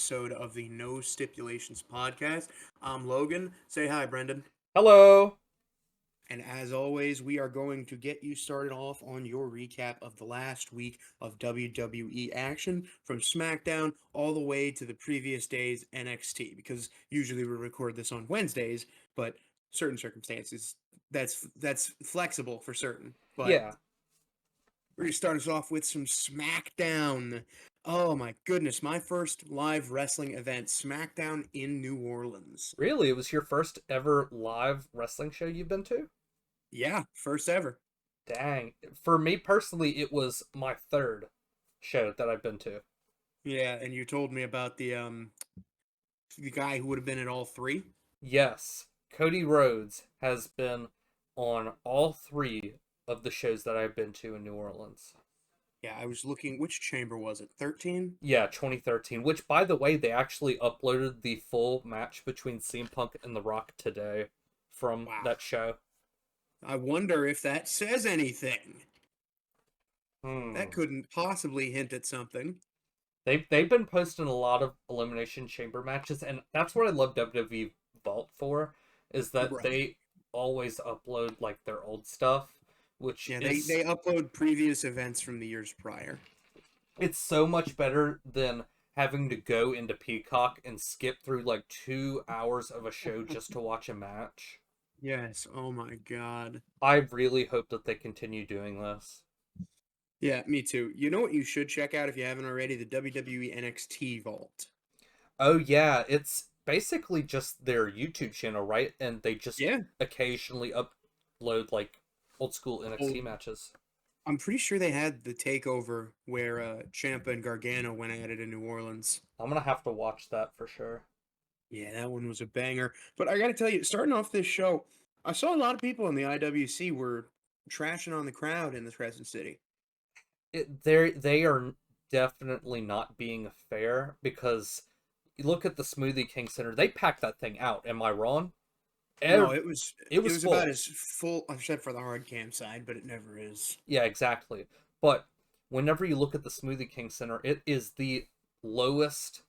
episode of the No Stipulations Podcast. I'm Logan. Say hi, Brendan. Hello. And as always, we are going to get you started off on your recap of the last week of WWE action from SmackDown all the way to the previous day's NXT. Because usually we record this on Wednesdays, but certain circumstances that's flexible for certain. But Yeah, we're going to start us off with some SmackDown. Oh my goodness, my first live wrestling event, SmackDown in New Orleans. really? It was your first ever live wrestling show you've been to? Yeah, first ever. Dang. For me personally, it was my third show that I've been to. Yeah, and you told me about the guy who would have been at all three. Yes, Cody Rhodes has been on all three of the shows that I've been to in New Orleans. Yeah, I was looking, which chamber was it? 13? Yeah, 2013, which, by the way, they actually uploaded the full match between CM Punk and The Rock today from Wow. that show. I wonder if that says anything. Hmm. That couldn't possibly hint at something. They've been posting a lot of Elimination Chamber matches, and that's what I love WWE Vault for, is that Right. they always upload like their old stuff, which Yeah, is they upload previous events from the years prior. it's so much better than having to go into Peacock and skip through like 2 hours of a show just to watch a match. Yes, oh my god. I really hope that they continue doing this. Yeah, me too. You know what you should check out if you haven't already? The WWE NXT Vault. Oh yeah, it's basically just their YouTube channel, right? And they just Yeah. occasionally upload like old school NXT Oh, matches. I'm pretty sure they had the takeover where Ciampa and Gargano went at it in New Orleans. I'm gonna have to watch that for sure. Yeah, that one was a banger. But I got to tell you, starting off this show, I saw a lot of people in the IWC were trashing on the crowd in the Crescent City. They are definitely not being fair because you look at the Smoothie King Center, they packed that thing out. Am I wrong? No, Ev- it was it it was was about full. as full, except for the hard cam side, but it never is. Yeah, exactly. But whenever you look at the Smoothie King Center, it is the lowest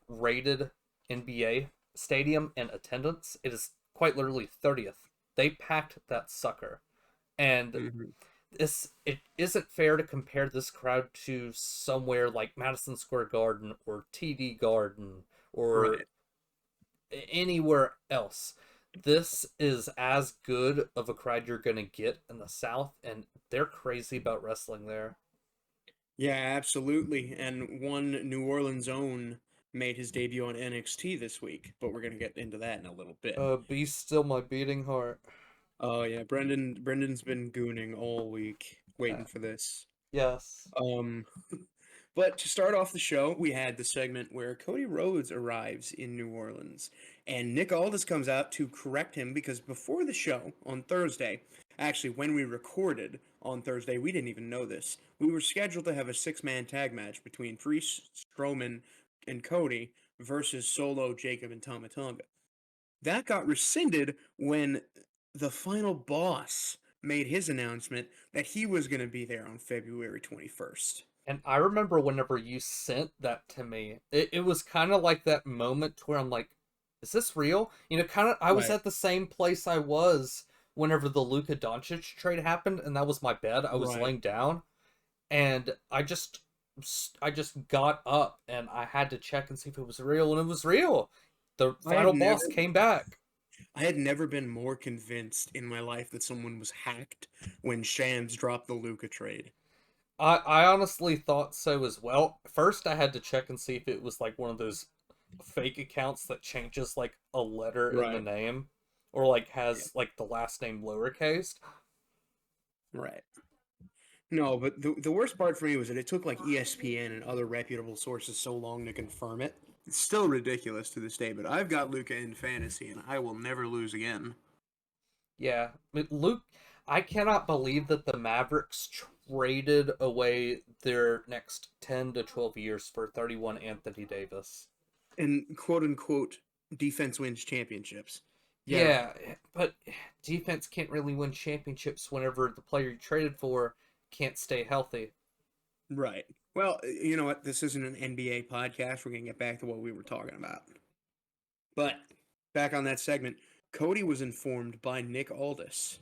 rated NBA stadium in attendance. It is quite literally 30th. They packed that sucker. And Mhm. it isn't fair to compare this crowd to somewhere like Madison Square Garden or TD Garden or Right. anywhere else. This is as good of a crowd you're gonna get in the South, and they're crazy about wrestling there. Yeah, absolutely. And one New Orleans own made his debut on NXT this week, but we're gonna get into that in a little bit. Be still my beating heart. Oh yeah, Brendan's been gooning all week Uh, waiting for this. yes. Um but to start off the show, we had the segment where Cody Rhodes arrives in New Orleans and Nick Aldis comes out to correct him because before the show on Thursday, actually when we recorded on Thursday, we didn't even know this. We were scheduled to have a six-man tag match between Priest, Strowman, and Cody versus Solo, Jacob, and Tama Tonga. That got rescinded when the final boss made his announcement that he was going to be there on February 21st. And I remember whenever you sent that to me, it was kind of like that moment where I'm like, is this real? You know, kind of, I was Right. at the same place I was whenever the Luka Doncic trade happened, and that was my bed. I was Right. laying down, and I just got up, and I had to check and see if it was real, and it was real. The I had final never boss came back. I had never been more convinced in my life that someone was hacked when Shams dropped the Luca trade. I honestly thought so as well. First, I had to check and see if it was like one of those fake accounts that changes like a letter in the Right. name or like Yeah. has like the last name lowercase. Right. No, but the worst part for me was that it took like ESPN and other reputable sources so long to confirm it. It's still ridiculous to this day, but I've got Luca in fantasy and I will never lose again. Yeah, but Luke, I cannot believe that the Mavericks traded away their next 10 to 12 years for 31 Anthony Davis. And quote unquote defense wins championships. Yeah, right. Yeah, but defense can't really win championships whenever the player you traded for can't stay healthy. Right. Well, you know what? This isn't an NBA podcast. We're going to get back to what we were talking about. But back on that segment, Cody was informed by Nick Aldis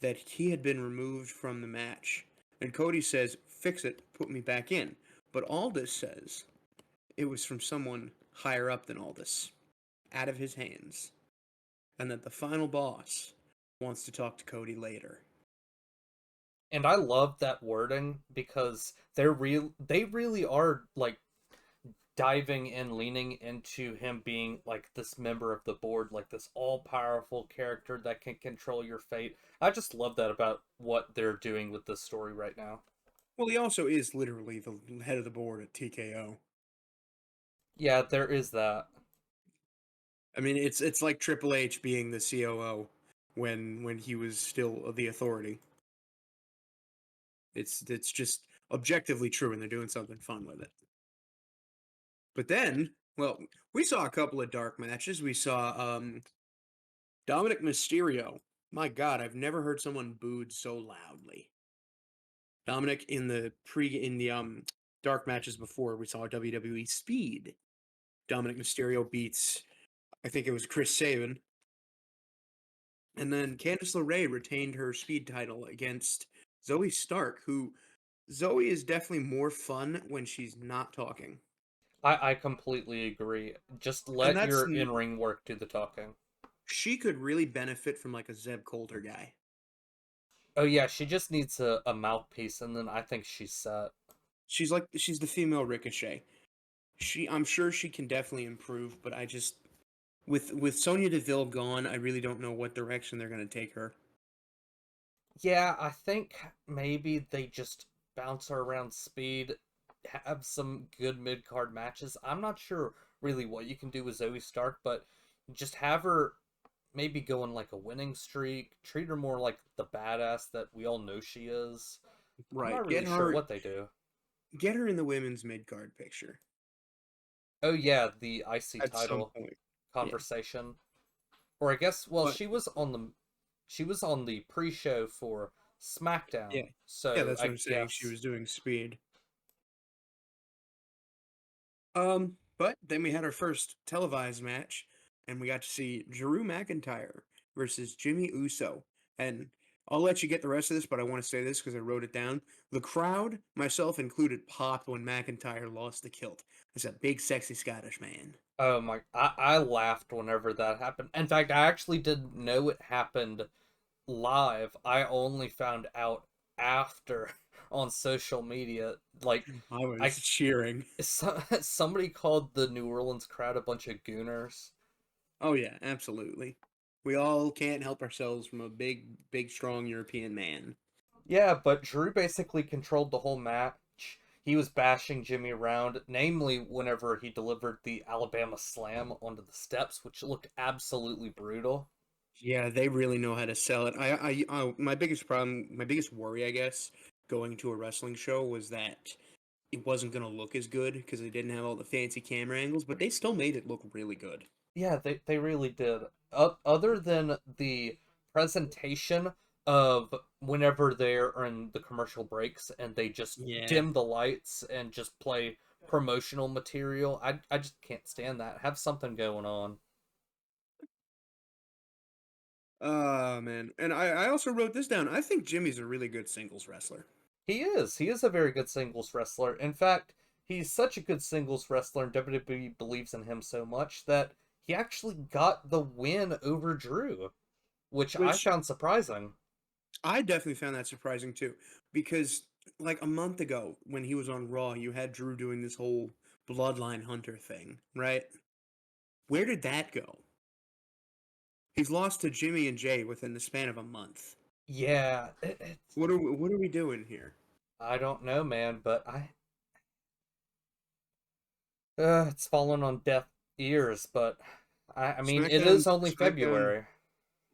that he had been removed from the match. And Cody says, fix it, put me back in. But Aldis says it was from someone higher up than Aldis, out of his hands. And that the final boss wants to talk to Cody later. And I love that wording because they really are like diving and leaning into him being like this member of the board, like this all-powerful character that can control your fate. I just love that about what they're doing with this story right now. Well, he also is literally the head of the board at TKO. Yeah, there is that. I mean, it's like Triple H being the COO when he was still the authority. It's just objectively true, and they're doing something fun with it. But then, well, we saw a couple of dark matches. We saw Dominic Mysterio. My God, I've never heard someone booed so loudly. Dominic in the dark matches before, we saw WWE Speed. Dominic Mysterio beats, I think it was Chris Sabin. And then Candice LeRae retained her Speed title against Zoe Stark, who Zoe is definitely more fun when she's not talking. I completely agree. Just And let that's your in-ring work do the talking. she could really benefit from like a Zeb Coulter guy. Oh yeah, she just needs a mouthpiece, and then I think she's set. She's the female Ricochet. I'm sure she can definitely improve, but I just with Sonya Deville gone, I really don't know what direction they're going to take her. Yeah, I think maybe they just bounce her around Speed, have some good mid-card matches. I'm not sure really what you can do with Zoe Stark, but just have her maybe go on like a winning streak, treat her more like the badass that we all know she is. I'm Right. not really sure what they do. Get her in the women's mid card picture Oh yeah, the IC at some title point. conversation. Or I guess well But she was on the pre-show for yeah, SmackDown. yeah, So that's what I I'm saying. She guess was doing Speed. But then we had our first televised match, and we got to see Drew McIntyre versus Jimmy Uso. And I'll let you get the rest of this, but I want to say this because I wrote it down. The crowd, myself included, popped when McIntyre lost the kilt. It's a big, sexy Scottish man. oh my I laughed whenever that happened. In fact, I actually didn't know it happened live. I only found out after on social media. Like I I was cheering. somebody called the New Orleans crowd a bunch of gooners. Oh yeah, absolutely. We all can't help ourselves from a big, big, strong European man. Yeah, but Drew basically controlled the whole match. He was bashing Jimmy around, namely whenever he delivered the Alabama Slam onto the steps, which looked absolutely brutal. Yeah, they really know how to sell it. My biggest problem, my biggest worry, I guess, going to a wrestling show was that it wasn't going to look as good because they didn't have all the fancy camera angles, but they still made it look really good. Yeah, they really did. Other than the presentation of whenever they're in the commercial breaks and they just Yeah. dim the lights and just play promotional material, I just can't stand that. Have something going on. Oh, man. And I also wrote this down. I think Jimmy's a really good singles wrestler. He is. He is a very good singles wrestler. In fact, he's such a good singles wrestler, and WWE believes in him so much that he actually got the win over Drew, which I Which found surprising. I definitely found that surprising too, because like a month ago when he was on Raw, you had Drew doing this whole Bloodline Hunter thing, right? Where did that go? He's lost to Jimmy and Jay within the span of a month. Yeah, What are we doing here? I don't know, man, but it's fallen on deaf ears. But I mean, it is only SmackDown, February.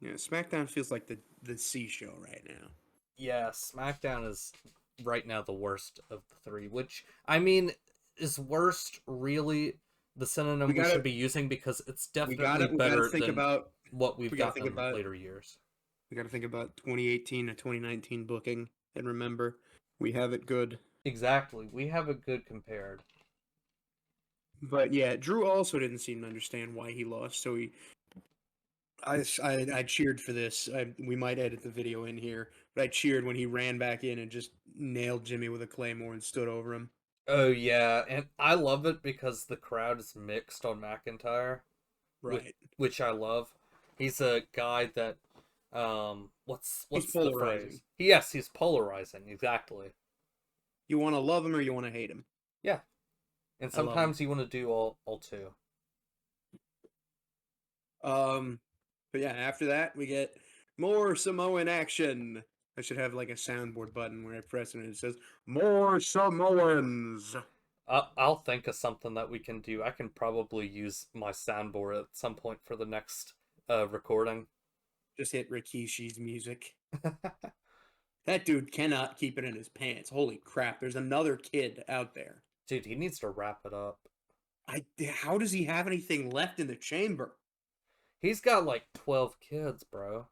yeah, SmackDown feels like the C show right now. Yeah, SmackDown is right now the worst of the three, which I mean is worst really the synonym we should be using because it's definitely better than what we've gotten in later years. We got to think about 2018 to 2019 booking, and remember, we have it good. Exactly. We have a good compared. But yeah, Drew also didn't seem to understand why he lost, so I cheered for this. We might edit the video in here, but I cheered when he ran back in and just nailed Jimmy with a claymore and stood over him. Oh yeah, and I love it because the crowd is mixed on McIntyre, which Right. which I love. He's a guy that He's what's the polarizing. phrase? Yes, he's polarizing, exactly. You want to love him or you want to hate him. Yeah. And I love him. sometimes you want to do all two. Um, but yeah, after that we get more Samoan action. I should have like a soundboard button where I press it and it says more Samoans. I'll think of something that we can do. I can probably use my soundboard at some point for the next recording. Just hit Rikishi's music. That dude cannot keep it in his pants. Holy crap! There's another kid out there. Dude, he needs to wrap it up. How does he have anything left in the chamber? He's got like 12 kids, bro.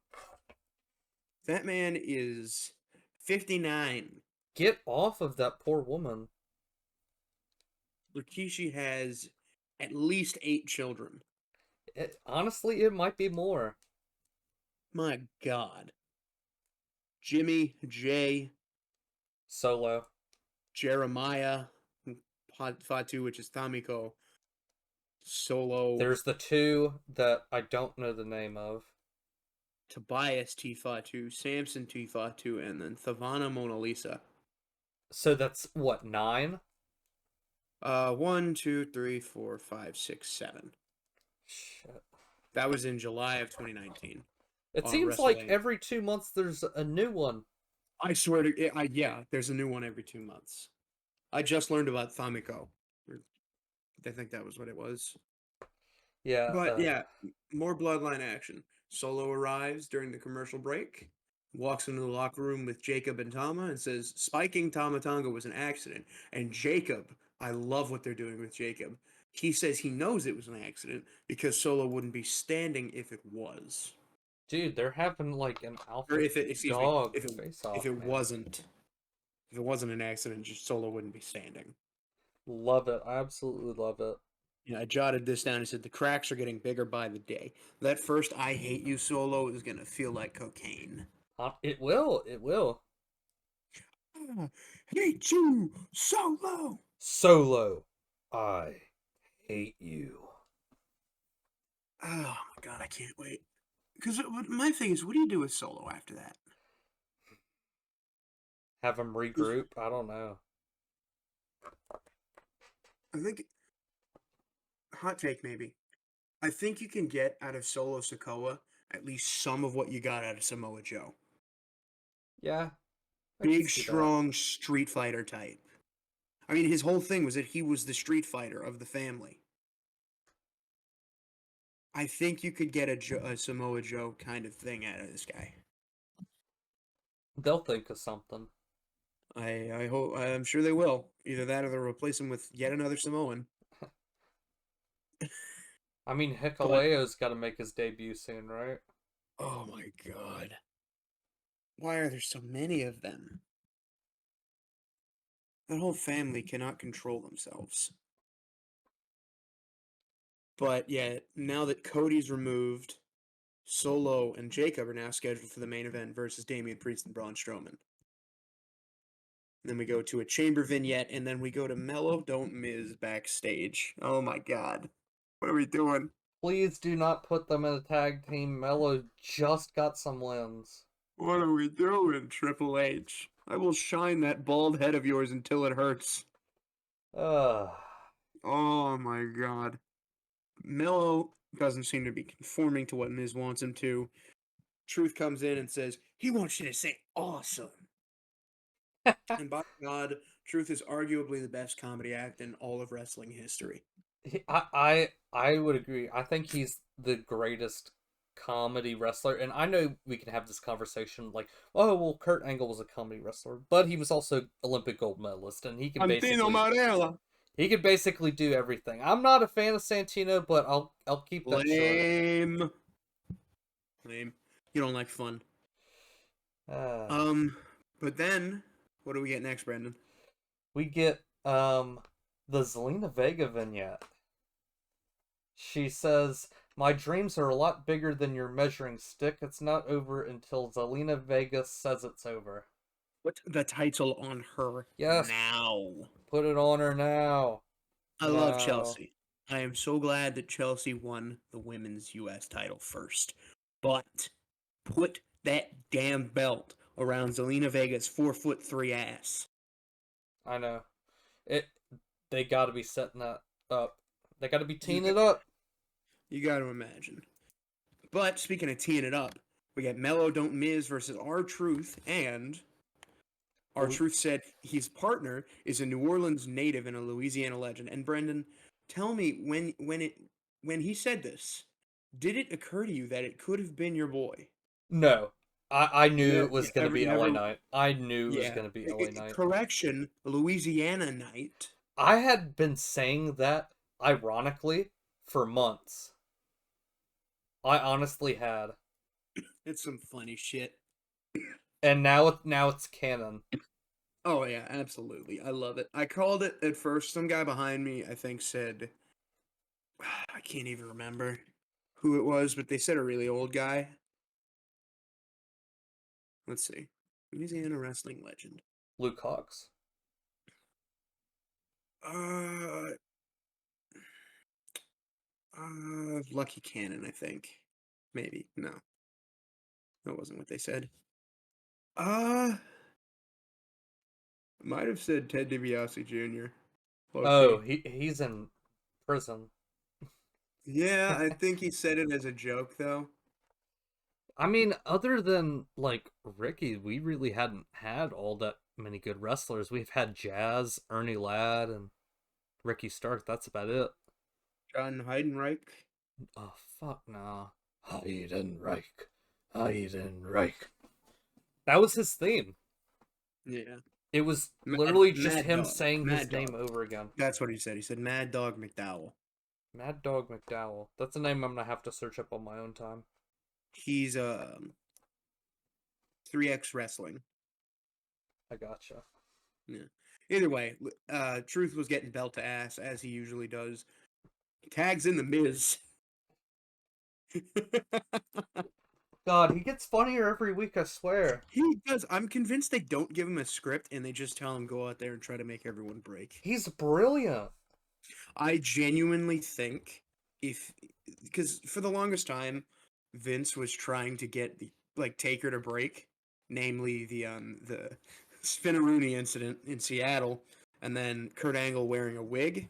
That man is 59. Get off of that poor woman. Rikishi has at least 8 children. Honestly, it might be more. My God. Jimmy, Jay, Solo. Jeremiah, Fatu, which is Tamiko, Solo, There's the two that I don't know the name of. Tobias Tifatu, Samson Tifatu, and then Thavana Mona Lisa. So that's what, 9? 1, 2, 3, 4, 5, 6, 7. Shit. That was in July of 2019. It seems like WrestleMania. every 2 months there's a new one. I swear to yeah, there's a new one every 2 months. I just learned about Thamiko. I think that was what it was. Yeah, But yeah, more bloodline action. Solo arrives during the commercial break, walks into the locker room with Jacob and Tama, and says spiking Tama Tonga was an accident. And Jacob, I love what they're doing with Jacob. He says he knows it was an accident because Solo wouldn't be standing if it was. dude, they're having like an alpha Or if it, excuse me, dog face off, if it man. wasn't an accident, just Solo wouldn't be standing. Love it. I absolutely love it. Yeah, I jotted this down. I said the cracks are getting bigger by the day. That first "I hate you" solo is gonna feel like cocaine. It will. It will. I hate you, Solo. Solo, I hate you. Oh my God, I can't wait. Because my thing is, what do you do with Solo after that? Have him regroup? I don't know. I think hot take maybe. I think you can get out of Solo Sikoa at least some of what you got out of Samoa Joe. Yeah. I can Big, see that. strong street fighter type. I mean, his whole thing was that he was the street fighter of the family. I think you could get a Samoa Joe kind of thing out of this guy. They'll think of something. I hope I'm sure they will. Either that or they'll replace him with yet another Samoan. I mean, But Hikaleo's got to make his debut soon, right? oh my God, why are there so many of them? That whole family cannot control themselves. But yeah, now that Cody's removed, Solo and Jacob are now scheduled for the main event versus Damian Priest and Braun Strowman. Then we go to a chamber vignette, and then we go to Mello Don't Miz backstage. Oh my God. What are we doing? Please do not put them in a tag team. Mello just got some wins. What are we doing, Triple H? I will shine that bald head of yours until it hurts. Ugh. Oh my God. Mello doesn't seem to be conforming to what Miz wants him to. Truth comes in and says, he wants you to say awesome. And by God, Truth is arguably the best comedy act in all of wrestling history. I would agree. I think he's the greatest comedy wrestler, and I know we can have this conversation like, oh well, Kurt Angle was a comedy wrestler, but he was also Olympic gold medalist, and he can Santino Marella. he could basically do everything. I'm not a fan of Santino, but I'll keep that short. Lame. Lame. You don't like fun. Uh, But then, what do we get next, Brandon? we get the Zelina Vega vignette. She says, "My dreams are a lot bigger than your measuring stick. It's not over until Zelina Vega says it's over." Put the title on her Yes, now. put it on her now. I love Now. Chelsea. I am so glad that Chelsea won the women's U.S. title first. But put that damn belt around Zelina Vega's 4'3" ass. I know. It. They got to be setting that up. They got to be You teeing it up. you got to imagine. But speaking of teeing it up, we got Mello Don't Miz versus R-Truth, and R-Truth said his partner is a New Orleans native and a Louisiana legend. And Brendan, tell me when he said this, did it occur to you that it could have been your boy? No, I knew it You was gonna ever, be you LA ever, Knight. I knew it was yeah. gonna be LA Knight. Correction, Louisiana Knight. I had been saying that ironically for months. I honestly had, It's some funny shit. and now it's canon. Oh yeah, absolutely. I love it. I called it at first. Some guy behind me, I think, said, I can't even remember who it was, but they said a really old guy. Let's see. Louisiana wrestling legend. Luke Hawks. Uh, Lucky Cannon, I think. Maybe. No. That wasn't what they said. Uh, might have said Ted DiBiase Jr. Oh, Okay. he's in prison. Yeah, I think he said it as a joke, though. I mean, other than like Ricky, we really hadn't had all that many good wrestlers. We've had Jazz, Ernie Ladd, and Ricky Stark. That's about it. John Heidenreich. Oh fuck nah. Heidenreich. Heidenreich. That was his theme. Yeah. It was Mad, literally just Mad him Dog. saying his Mad name Dog. over again. That's what he said. He said Mad Dog McDowell. Mad Dog McDowell. That's a name I'm gonna have to search up on my own time. He's 3X Wrestling. I gotcha. Yeah. Either way, Truth was getting belt to ass as he usually does. Tags in the Miz. God, he gets funnier every week, I swear. He does. I'm convinced they don't give him a script and they just tell him go out there and try to make everyone break. He's brilliant. I genuinely think if because for the longest time Vince was trying to get the Taker to break, namely the Spinaroonie incident in Seattle and then Kurt Angle wearing a wig,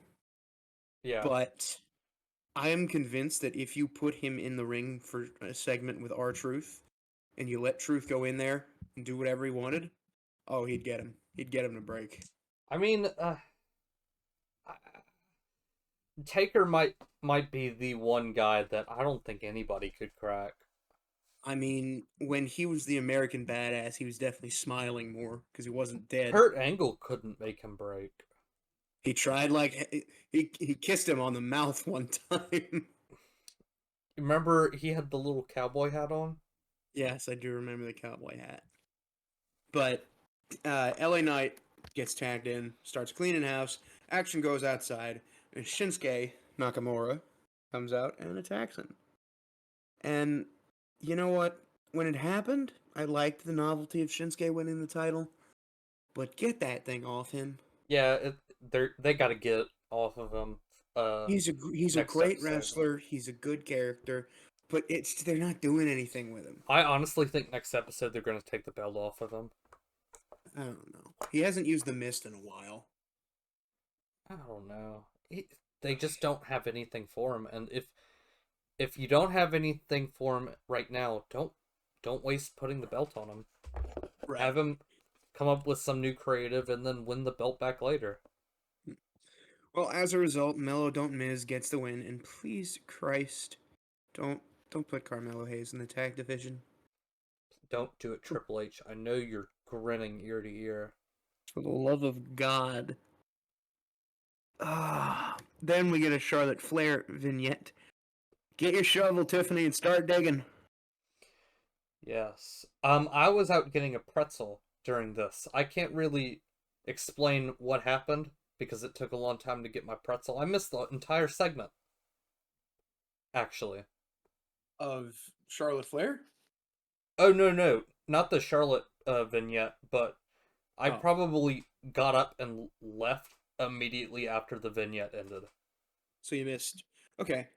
Yeah. but I am convinced that if you put him in the ring for a segment with R-Truth and you let Truth go in there and do whatever he wanted, oh, he'd get him. He'd get him to break. I mean, Taker might be the one guy that I don't think anybody could crack. I mean, when he was the American Badass, he was definitely smiling more because he wasn't dead. Kurt Angle couldn't make him break. He tried he kissed him on the mouth one time. Remember he had the little cowboy hat on? Yes, I do remember the cowboy hat. But LA Knight gets tagged in, starts cleaning house. Action goes outside, and Shinsuke Nakamura comes out and attacks him. And you know what? When it happened, I liked the novelty of Shinsuke winning the title. But get that thing off him. Yeah, they got to get off of him. He's a Next great episode. wrestler. He's a good character, but they're not doing anything with him. I honestly think next episode they're going to take the belt off of him. I don't know. He hasn't used the mist in a while. I don't know. They just don't have anything for him, and if you don't have anything for him right now, don't waste putting the belt on him. Right. Have him come up with some new creative and then win the belt back later. Well, as a result, Mello Don't Miz gets the win, and please Christ, don't put Carmelo Hayes in the tag division. Don't do it, Triple H. I know you're grinning ear to ear. For the love of God. Then we get a Charlotte Flair vignette. Get your shovel, Tiffany, and start digging. Yes. I was out getting a pretzel during this. I can't really explain what happened because it took a long time to get my pretzel. I missed the entire segment, actually. Of Charlotte Flair? Oh, no, not the Charlotte vignette, but I Oh, probably got up and left immediately after the vignette ended. so you missed. Okay.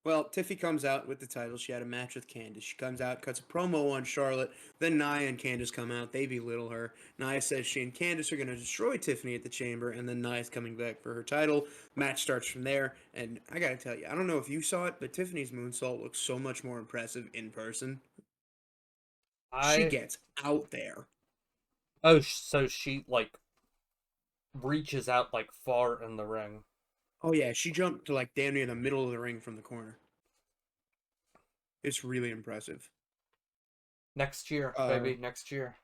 Well, Tiffy comes out with the title. She had a match with Candice. She comes out, cuts a promo on Charlotte. Then Nia and Candice come out. They belittle her. Nia says she and Candice are going to destroy Tiffany at the Chamber, and then Nia's coming back for her title. Match starts from there. And I got to tell you, I don't know if you saw it, but Tiffany's moonsault looks so much more impressive in person. She I gets out there. Oh, so she like reaches out like far in the ring. Oh, yeah, she jumped to like damn near the middle of the ring from the corner. It's really impressive. Next year, Uh, baby, next year.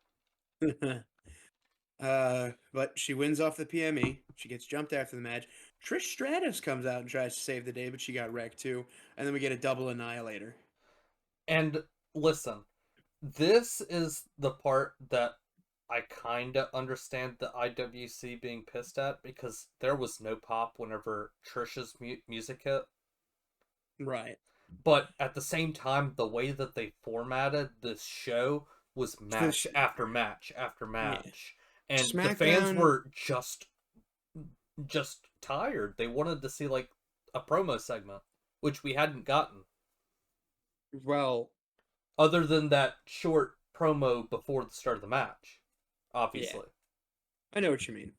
but she wins off the PME. She gets jumped after the match. Trish Stratus comes out and tries to save the day, but she got wrecked too. And then we get a double annihilator. And listen, this is the part that I kind of understand the IWC being pissed at because there was no pop whenever Trish's music hit. Right. But at the same time, the way that they formatted this show was match after match after match. Yeah. And SmackDown... the fans were just tired. They wanted to see like a promo segment, which we hadn't gotten. Well, other than that short promo before the start of the match, obviously. Yeah. I know what you mean.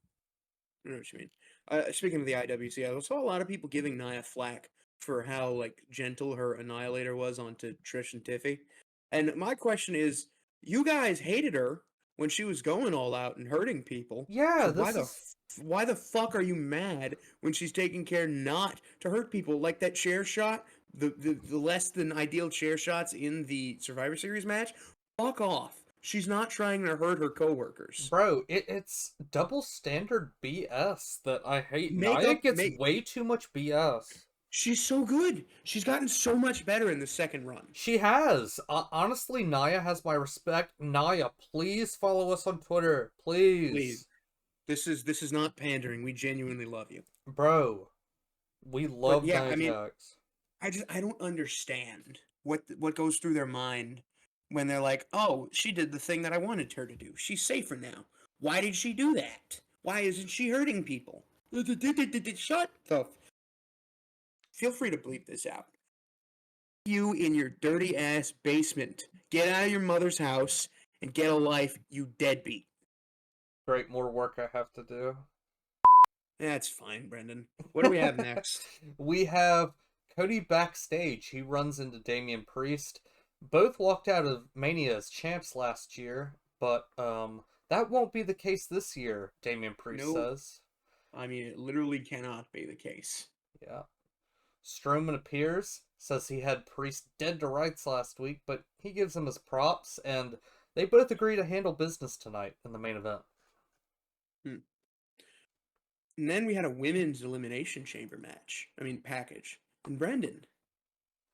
Speaking of the IWC, I saw a lot of people giving Nia flack for how like gentle her annihilator was onto Trish and Tiffy. And my question is, you guys hated her when she was going all out and hurting people. Yeah, so why the fuck are you mad when she's taking care not to hurt people? Like that chair shot, the less than ideal chair shots in the Survivor Series match. Fuck off. She's not trying to hurt her coworkers. Bro, it's double standard BS that I hate. Nia gets way too much BS. She's so good. She's gotten so much better in the second run. She has. Honestly, Nia has my respect. Nia, please follow us on Twitter. Please. This is not pandering. We genuinely love you. Bro, we love Nia Jax. I don't understand what goes through their mind when they're like, oh, she did the thing that I wanted her to do. She's safer now. Why did she do that? Why isn't she hurting people? Shut the... Feel free to bleep this out. You in your dirty ass basement. Get out of your mother's house and get a life, you deadbeat. Great, more work I have to do. That's fine, Brendan. What do we have next? We have Cody backstage. He runs into Damian Priest. Both walked out of Mania as champs last year, but that won't be the case this year, Damian Priest says. I mean, it literally cannot be the case. Yeah. Strowman appears, says he had Priest dead to rights last week, but he gives him his props, and they both agree to handle business tonight in the main event. And then we had a women's elimination chamber match. Package. And Brendan,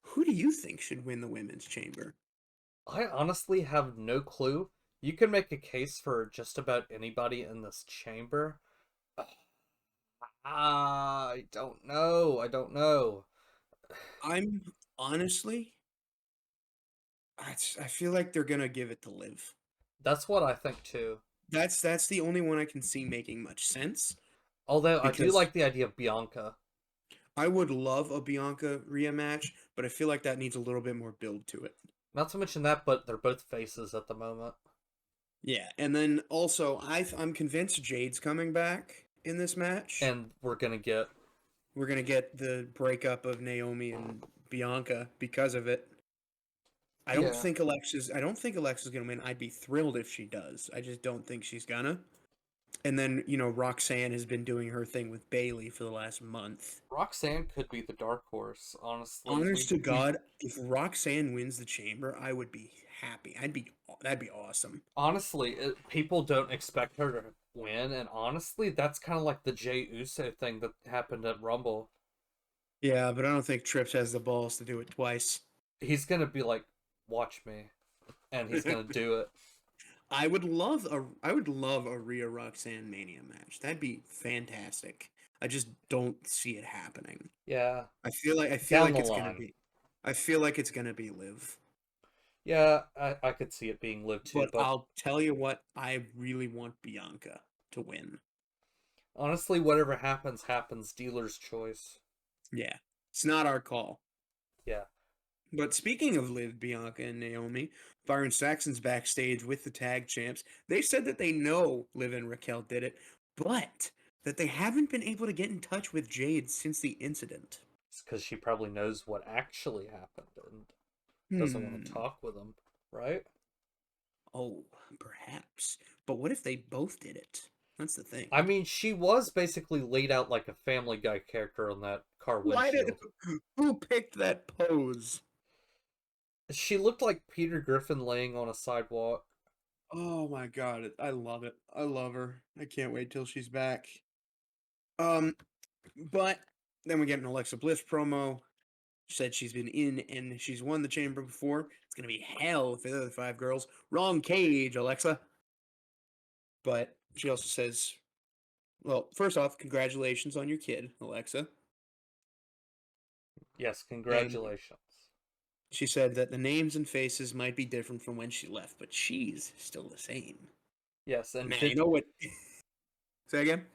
who do you think should win the women's chamber? I honestly have no clue. You can make a case for just about anybody in this chamber. I don't know. I'm honestly... I feel like they're going to give it to Liv. That's what I think too. That's the only one I can see making much sense. Although I do like the idea of Bianca. I would love a Bianca Rhea match, but I feel like that needs a little bit more build to it. Not to mention that, but they're both faces at the moment. Yeah, and then also I'm convinced Jade's coming back in this match, and we're gonna get the breakup of Naomi and Bianca because of it. I don't think Alexa's gonna win. I'd be thrilled if she does. I just don't think she's gonna. And then, Roxanne has been doing her thing with Bayley for the last month. Roxanne could be the dark horse, honestly. Honest to God, if Roxanne wins the chamber, I would be happy. That'd be awesome. Honestly, people don't expect her to win, and honestly, that's kind of like the Jey Uso thing that happened at Rumble. Yeah, but I don't think Trips has the balls to do it twice. He's gonna be like, watch me, and he's gonna do it. I would love a Rhea Roxanne Mania match. That'd be fantastic. I just don't see it happening. Yeah, I feel down like the it's gonna line. be I feel like it's gonna be Liv. Yeah, I could see it being Liv too, But but I'll tell you what, I really want Bianca to win. honestly, whatever happens, happens. Dealer's choice. Yeah. It's not our call. Yeah. But speaking of Liv, Bianca, and Naomi, Byron Saxon's backstage with the tag champs. They said that they know Liv and Raquel did it, but that they haven't been able to get in touch with Jade since the incident. It's because she probably knows what actually happened and doesn't want to Hmm. talk with him, right? Oh, perhaps. But what if they both did it? That's the thing. I mean, she was basically laid out like a Family Guy character on that car Why did windshield. who picked that pose? She looked like Peter Griffin laying on a sidewalk. Oh my god, I love it. I love her. I can't wait till she's back. Um, but then we get an Alexa Bliss promo. She said she's been in and she's won the chamber before. It's gonna be hell for the other five girls. Wrong cage, Alexa. But she also says, well, first off, congratulations on your kid, Alexa. Yes, And congratulations. she said that the names and faces might be different from when she left, but she's still the same. Yes, and Man, you know what? Say again?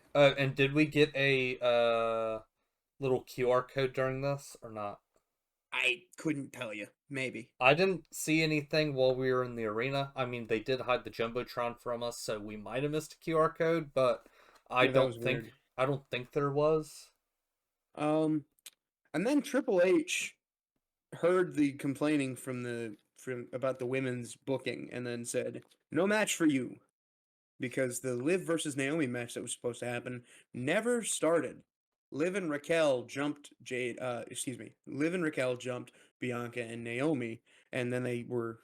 did we get a little QR code during this or not? I couldn't tell you. Maybe. I didn't see anything while we were in the arena. I mean, they did hide the jumbotron from us, so we might have missed a QR code, but Yeah, that was weird. I don't think there was. Um, and then Triple H heard the complaining from about the women's booking, and then said, "No match for you," because the Liv versus Naomi match that was supposed to happen never started. Liv and Raquel jumped Jade. Excuse me. Liv and Raquel jumped Bianca and Naomi, and then they were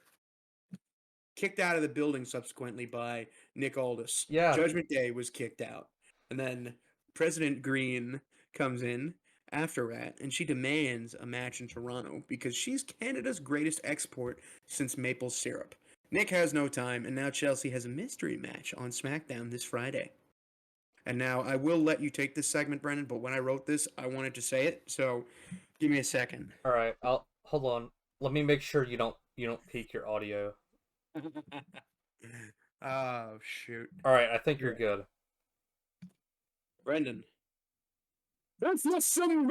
kicked out of the building subsequently by Nick Aldis. Yeah, Judgment Day was kicked out. And then President Green comes in after that, and she demands a match in Toronto because she's Canada's greatest export since maple syrup. Nick has no time, and now Chelsea has a mystery match on SmackDown this Friday. And now I will let you take this segment, Brendan, but when I wrote this, I wanted to say it, so give me a second. all right. I'll hold on. Let me make sure you don't peak your audio. Oh, shoot. All right, I think you're Here. good. Brendan. That's not some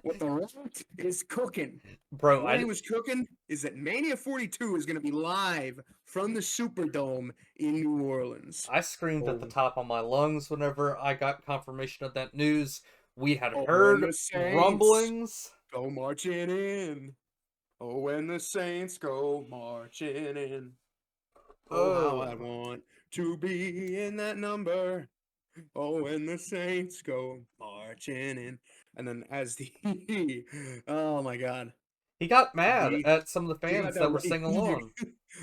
what the Rock is cooking. Bro, And what he was cooking is that Mania 42 is going to be live from the Superdome in New Orleans. I screamed at the Oh, top of my lungs whenever I got confirmation of that news. We had oh, when heard the Saints rumblings. go marching in. Oh, when the Saints go marching in. Oh, how I Oh, want to be in that number. Oh, when the Saints go marching in. And then as the oh my god. he got mad The at some of the you got fans the that were singing along.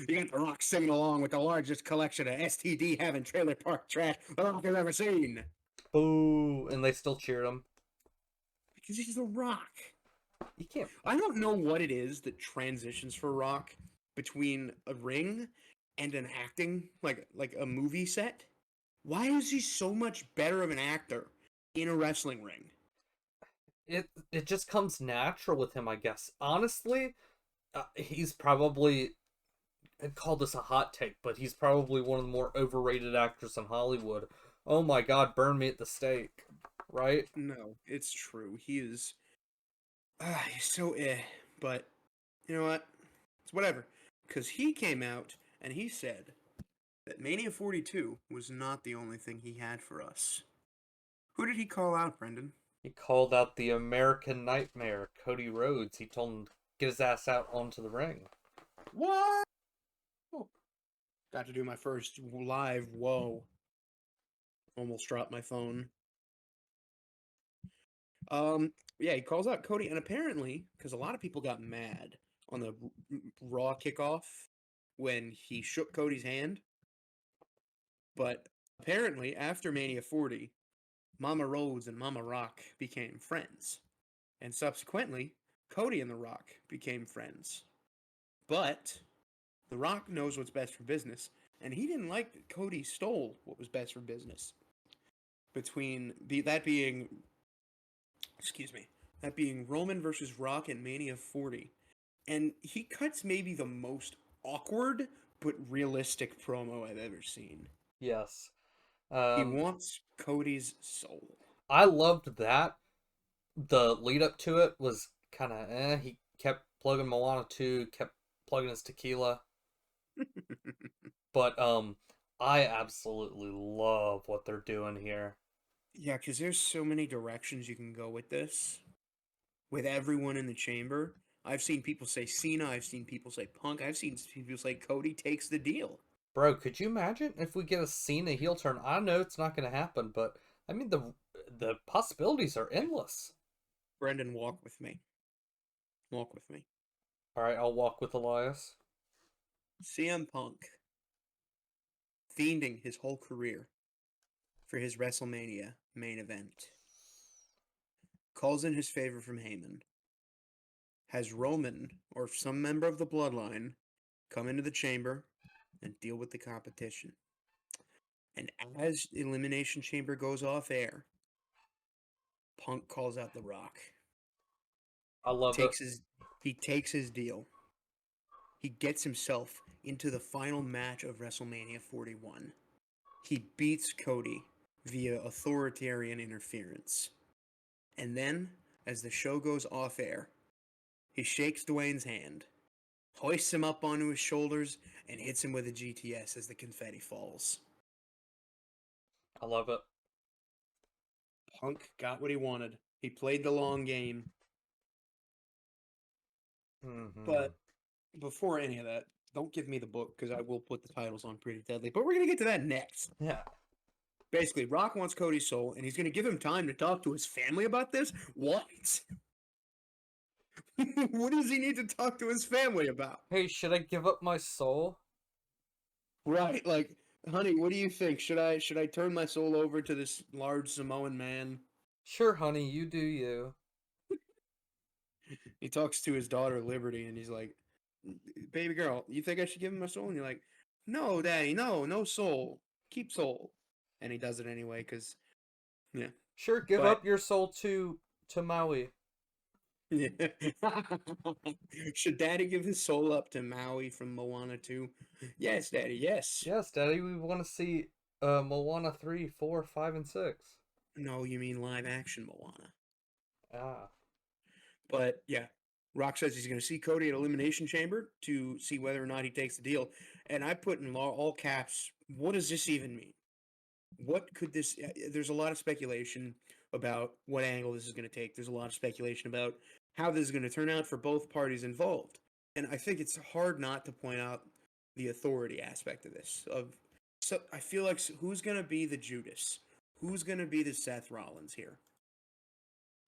you got the Rock singing along with the largest collection of STD having trailer park trash the Rock has ever seen. Boo! And they still cheered him. Because he's the Rock. You can't. I don't know what it is that transitions for Rock between a ring and an acting like a movie set. Why is he so much better of an actor in a wrestling ring? It just comes natural with him, I guess. Honestly, he's probably, I'd call this a hot take, but he's probably one of the more overrated actors in Hollywood. Oh my God, burn me at the stake, right? No, it's true. He is he's so but you know what? It's whatever. Because he came out and he said that Mania 42 was not the only thing he had for us. Who did he call out, Brendan? He called out the American Nightmare, Cody Rhodes. He told him to get his ass out onto the ring. What? Oh, got to do my first live whoa. Almost dropped my phone. Yeah, he calls out Cody, and apparently, because a lot of people got mad on the Raw kickoff when he shook Cody's hand, but apparently after Mania 40, Mama Rhodes and Mama Rock became friends, and subsequently, Cody and The Rock became friends. But The Rock knows what's best for business, and he didn't like that Cody stole what was best for business. That being, excuse me, that being Roman versus Rock at Mania 40, and he cuts maybe the most awkward but realistic promo I've ever seen. Yes. He Um, wants Cody's soul. I loved that. The lead up to it was kind of He kept plugging Moana 2, kept plugging his tequila. But I absolutely love what they're doing here. Yeah, because there's so many directions you can go with this. With everyone in the chamber. I've seen people say Cena. I've seen people say Punk. I've seen people say Cody takes the deal. Bro, could you imagine if we get a Cena heel turn? I know it's not going to happen, but I mean the possibilities are endless. Brendan, walk with me. Walk with me. All right, I'll walk with Elias. CM Punk, fiending his whole career for his WrestleMania main event, calls in his favor from Heyman, has Roman or some member of the bloodline come into the chamber and deal with the competition. And as Elimination Chamber goes off air, Punk calls out The Rock. I love it. He takes his deal. He gets himself into the final match of WrestleMania 41. He beats Cody via authoritarian interference. And then, as the show goes off air, he shakes Dwayne's hand, hoists him up onto his shoulders, and hits him with a GTS as the confetti falls. I love it. Punk got what he wanted. He played the long game. Mm-hmm. But before any of that, don't give me the book because I will put the titles on Pretty Deadly. But we're going to get to that next. Yeah. Basically, Rock wants Cody's soul, and he's going to give him time to talk to his family about this? What? What does he need to talk to his family about? Hey, should I give up my soul? Right, like, honey, what do you think? Should I turn my soul over to this large Samoan man? Sure, honey, you do you. He talks to his daughter Liberty, and he's like, "Baby girl, you think I should give him my soul?" And you're like, "No, Daddy, no soul, keep soul." And he does it anyway, because yeah. Sure, give But up your soul to Maui. yeah. Should Daddy give his soul up to Maui from Moana 2? Yes, Daddy, yes. Yes, Daddy, we want to see Moana 3, 4, 5, and 6. No, you mean live action Moana. Ah. But yeah, Rock says he's going to see Cody at Elimination Chamber to see whether or not he takes the deal. And I put in all caps, what does this even mean? What could this... There's a lot of speculation about what angle this is going to take. There's a lot of speculation about how this is going to turn out for both parties involved. And I think it's hard not to point out the authority aspect of this. So I feel like who's going to be the Judas? Who's going to be the Seth Rollins here?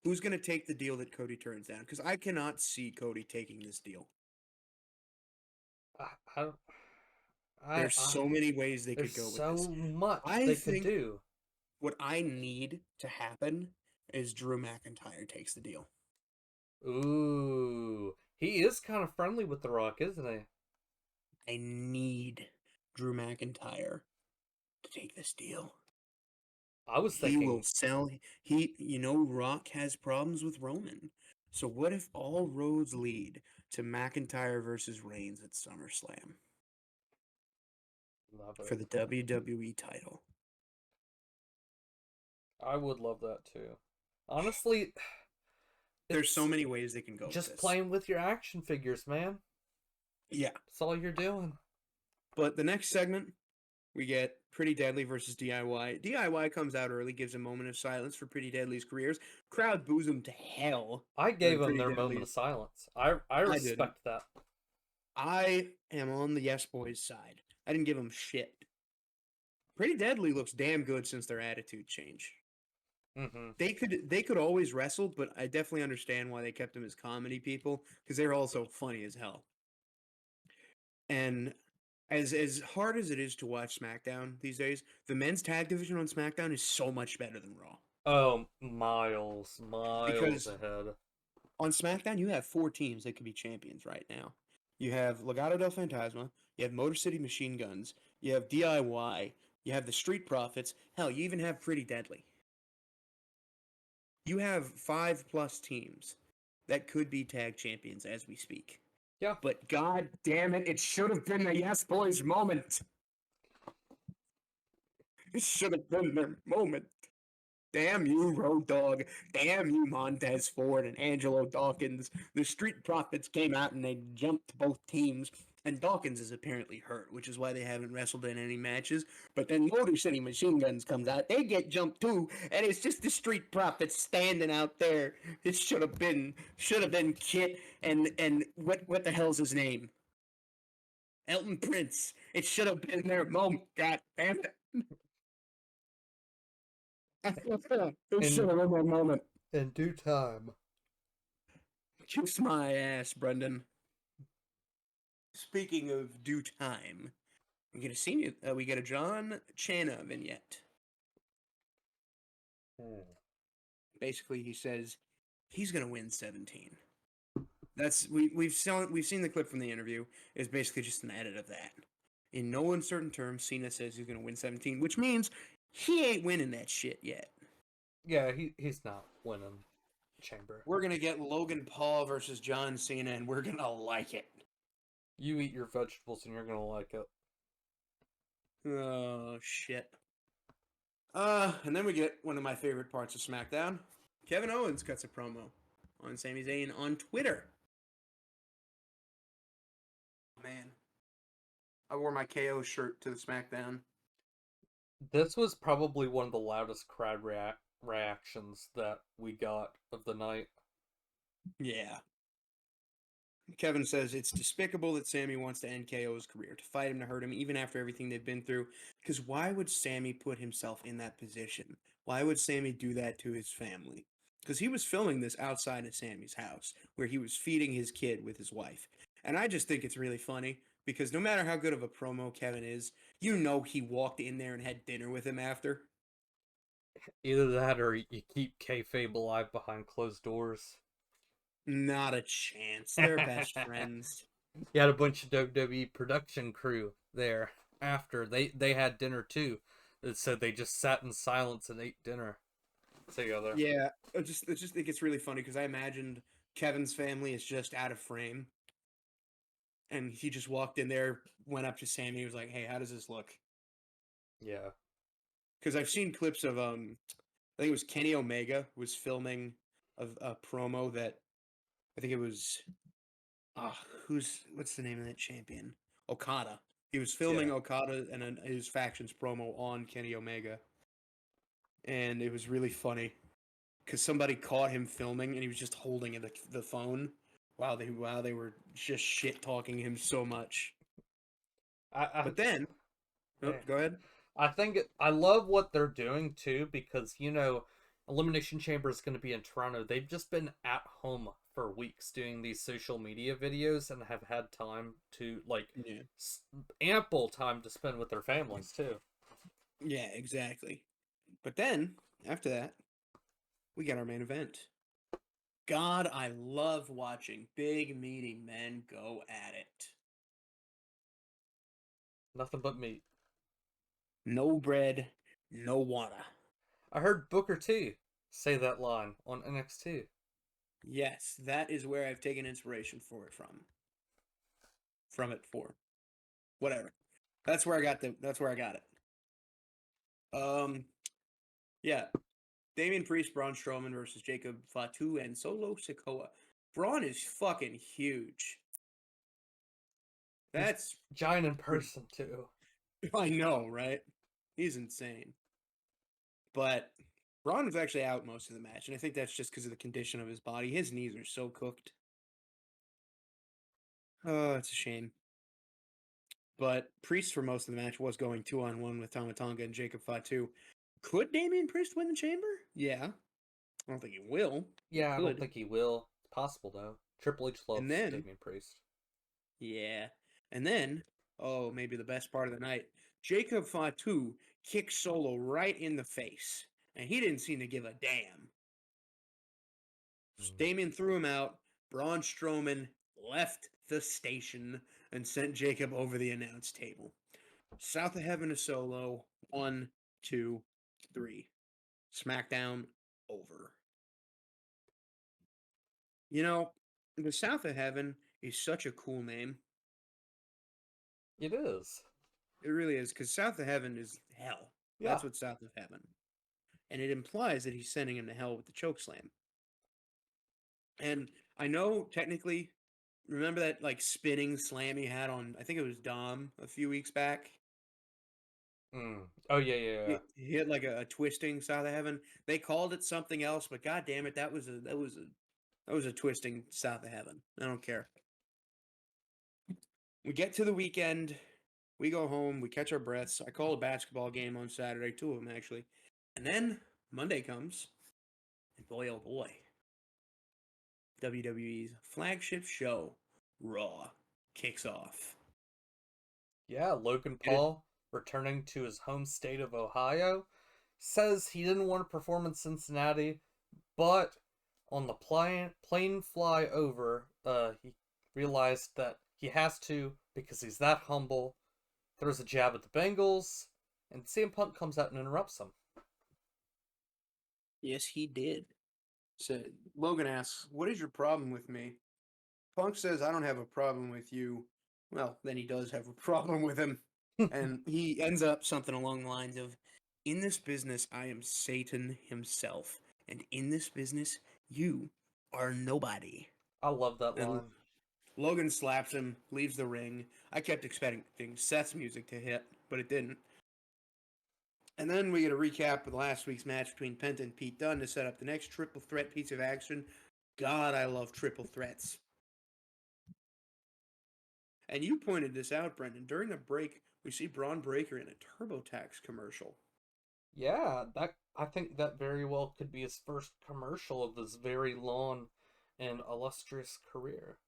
Who's going to take the deal that Cody turns down? Because I cannot see Cody taking this deal. There's so many ways they could go with this. There's so much I they think could do. what I need to happen is Drew McIntyre takes the deal. Ooh. He is kind of friendly with The Rock, isn't he? I need Drew McIntyre to take this deal. I was He thinking... will sell... Rock has problems with Roman. So what if all roads lead to McIntyre versus Reigns at SummerSlam? Love it. For the WWE title. I would love that too. Honestly, there's so many ways they can go. Just with this. playing with your action figures, man. Yeah. That's all you're doing. But the next segment, we get Pretty Deadly versus DIY. DIY comes out early, gives a moment of silence for Pretty Deadly's careers. Crowd boos them to hell. I gave them their moment of silence. I respect that. I am on the Yes Boys side. I didn't give them shit. Pretty Deadly looks damn good since their attitude change. Mm-hmm. They could always wrestle, but I definitely understand why they kept them as comedy people, because they're also funny as hell. And as hard as it is to watch SmackDown these days, the men's tag division on SmackDown is so much better than Raw. Oh, miles Because ahead. On SmackDown, you have 4 teams that could be champions right now. You have Legado del Fantasma. You have Motor City Machine Guns. You have DIY. You have the Street Profits. Hell, you even have Pretty Deadly. You have 5+ teams that could be tag champions as we speak. Yeah. But god damn it should have been the Yes Boys moment. It should have been their moment. Damn you, Road Dogg. Damn you, Montez Ford and Angelo Dawkins. The Street Profits came out and they jumped both teams. And Dawkins is apparently hurt, which is why they haven't wrestled in any matches. But then Motor City Machine Guns comes out. They get jumped too. And it's just the Street Profits standing out there. It should have been Kit and what the hell's his name? Elton Prince. It should have been their moment. God damn it. It should have been their moment. In due time. Kiss my ass, Brendan. Speaking of due time, we get a John Chana vignette. Basically, he says he's gonna win 17. That's we've seen the clip from the interview. It's basically just an edit of that. In no uncertain terms, Cena says he's gonna win 17, which means he ain't winning that shit yet. Yeah, he's not winning Chamber. We're gonna get Logan Paul versus John Cena, and we're gonna like it. You eat your vegetables and you're gonna like it. Oh shit. And then we get one of my favorite parts of SmackDown. Kevin Owens cuts a promo on Sami Zayn on Twitter. Man, I wore my KO shirt to the SmackDown. This was probably one of the loudest crowd reactions that we got of the night. Yeah. Kevin says it's despicable that Sami wants to end KO's career, to fight him, to hurt him, even after everything they've been through. Because why would Sami put himself in that position? Why would Sami do that to his family? Because he was filming this outside of Sami's house, where he was feeding his kid with his wife. And I just think it's really funny, because no matter how good of a promo Kevin is, you know he walked in there and had dinner with him after. Either that or you keep kayfabe alive behind closed doors. Not a chance. They're best friends. You had a bunch of WWE production crew there after. They had dinner too. So they just sat in silence and ate dinner together. Yeah, I just think it's really funny because I imagined Kevin's family is just out of frame. And he just walked in there, went up to Sami, he was like, hey, how does this look? Yeah. Because I've seen clips of, I think it was Kenny Omega was filming a promo that, I think it was, what's the name of that champion? Okada. He was filming Okada and his faction's promo on Kenny Omega. And it was really funny because somebody caught him filming and he was just holding the phone while they were just shit talking him so much. But then, go ahead. I love what they're doing too because Elimination Chamber is going to be in Toronto. They've just been at home for weeks doing these social media videos and have had time to ample time to spend with their families too. Yeah, exactly. But then after that, we got our main event. God, I love watching big meaty men go at it. Nothing but meat. No bread, no water. I heard Booker T say that line on NXT. Yes, that is where I've taken inspiration for it from. Whatever. That's where I got it. Yeah. Damian Priest, Braun Strowman versus Jacob Fatu and Solo Sikoa. Braun is fucking huge. That's He's giant in person too. I know, right? He's insane. But Braun was actually out most of the match, and I think that's just because of the condition of his body. His knees are so cooked. Oh, it's a shame. But Priest for most of the match was going 2-on-1 with Tama Tonga and Jacob Fatu. Could Damian Priest win the Chamber? Yeah. I don't think he will. Yeah, I don't think he will. It's possible though. Triple H loves Damian Priest. Yeah. And then, maybe the best part of the night, Jacob Fatu kicked Solo right in the face. And he didn't seem to give a damn. Damian threw him out. Braun Strowman left the station and sent Jacob over the announce table. South of Heaven is solo. 1, 2, 3. SmackDown over. You know, the South of Heaven is such a cool name. It is. It really is, because South of Heaven is hell. Yeah. That's what South of Heaven. And it implies that he's sending him to hell with the choke slam. And I know technically, remember that like spinning slam he had on, I think it was Dom a few weeks back? Oh yeah. He hit like a twisting South of Heaven. They called it something else, but god damn it, that was a twisting South of Heaven. I don't care. We get to the weekend, we go home, we catch our breaths. I call a basketball game on Saturday, 2 of them actually. And then Monday comes, and boy oh boy, WWE's flagship show, Raw, kicks off. Yeah, Logan Paul, returning to his home state of Ohio, says he didn't want to perform in Cincinnati, but on the plane fly over, he realized that he has to because he's that humble. Throws a jab at the Bengals, and CM Punk comes out and interrupts him. Yes, he did. So Logan asks, "What is your problem with me?" Punk says, "I don't have a problem with you." Well, then he does have a problem with him. And he ends up something along the lines of, "In this business, I am Satan himself. And in this business, you are nobody." I love that And line. Logan slaps him, leaves the ring. I kept expecting Seth's music to hit, but it didn't. And then we get a recap of last week's match between Penta and Pete Dunne to set up the next triple threat piece of action. God, I love triple threats. And you pointed this out, Brendan. During the break, we see Braun Breaker in a TurboTax commercial. Yeah, I think that very well could be his first commercial of this very long and illustrious career.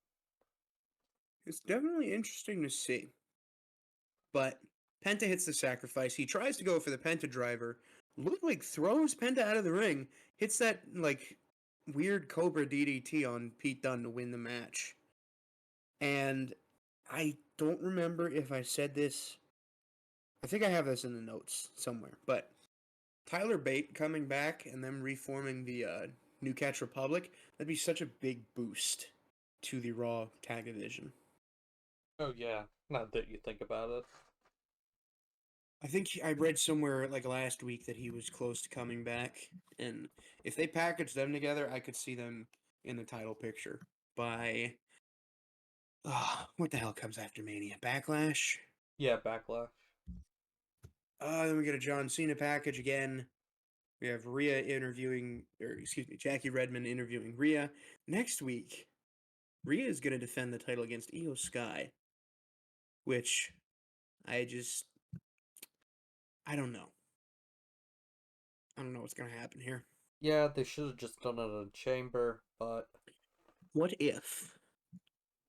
It's definitely interesting to see. But Penta hits the sacrifice. He tries to go for the Penta driver. Ludwig throws Penta out of the ring. Hits that, like, weird Cobra DDT on Pete Dunne to win the match. And I don't remember if I said this. I think I have this in the notes somewhere. But Tyler Bate coming back and them reforming the New Catch Republic, that'd be such a big boost to the Raw tag division. Oh yeah, not that you think about it. I think I read somewhere like last week that he was close to coming back, and if they package them together, I could see them in the title picture by what the hell comes after Mania? Backlash? Yeah, Backlash. Then we get a John Cena package again. We have Jackie Redmond interviewing Rhea. Next week, Rhea is going to defend the title against Io Sky, which I don't know. I don't know what's going to happen here. Yeah, they should have just done it in a chamber, but What if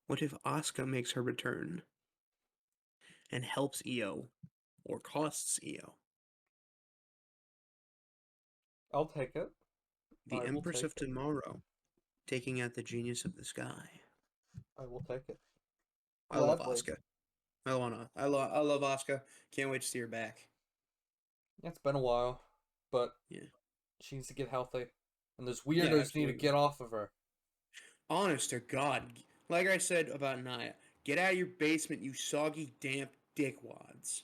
Asuka makes her return and helps Io or costs Io? I'll take it. The I will Empress take of it. Tomorrow taking out the Genius of the Sky. I will take it. I love Gladly. Asuka. I love Asuka. Can't wait to see her back. It's been a while, but Yeah. she needs to get healthy, and those weirdos need to get off of her. Honest to God, like I said about Nia, get out of your basement, you soggy, damp dickwads.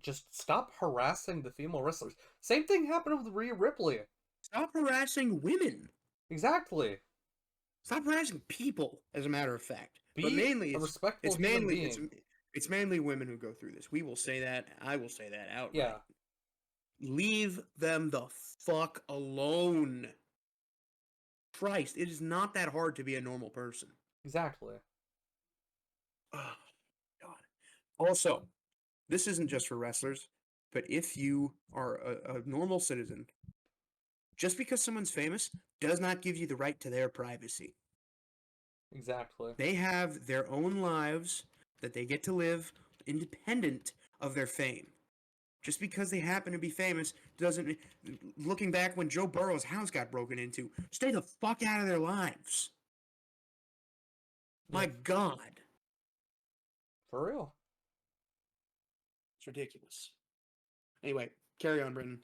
Just stop harassing the female wrestlers. Same thing happened with Rhea Ripley. Stop harassing women. Exactly. Stop harassing people, as a matter of fact. Be but mainly, a respectful it's human mainly being. it's mainly women who go through this. We will say that. I will say that outright. Yeah. Leave them the fuck alone. Christ, it is not that hard to be a normal person. Exactly. Oh, God. Also, this isn't just for wrestlers, but if you are a normal citizen, just because someone's famous does not give you the right to their privacy. Exactly. They have their own lives that they get to live independent of their fame. Just because they happen to be famous doesn't... Looking back when Joe Burrow's house got broken into, stay the fuck out of their lives. My God. For real. It's ridiculous. Anyway, carry on, Brendan.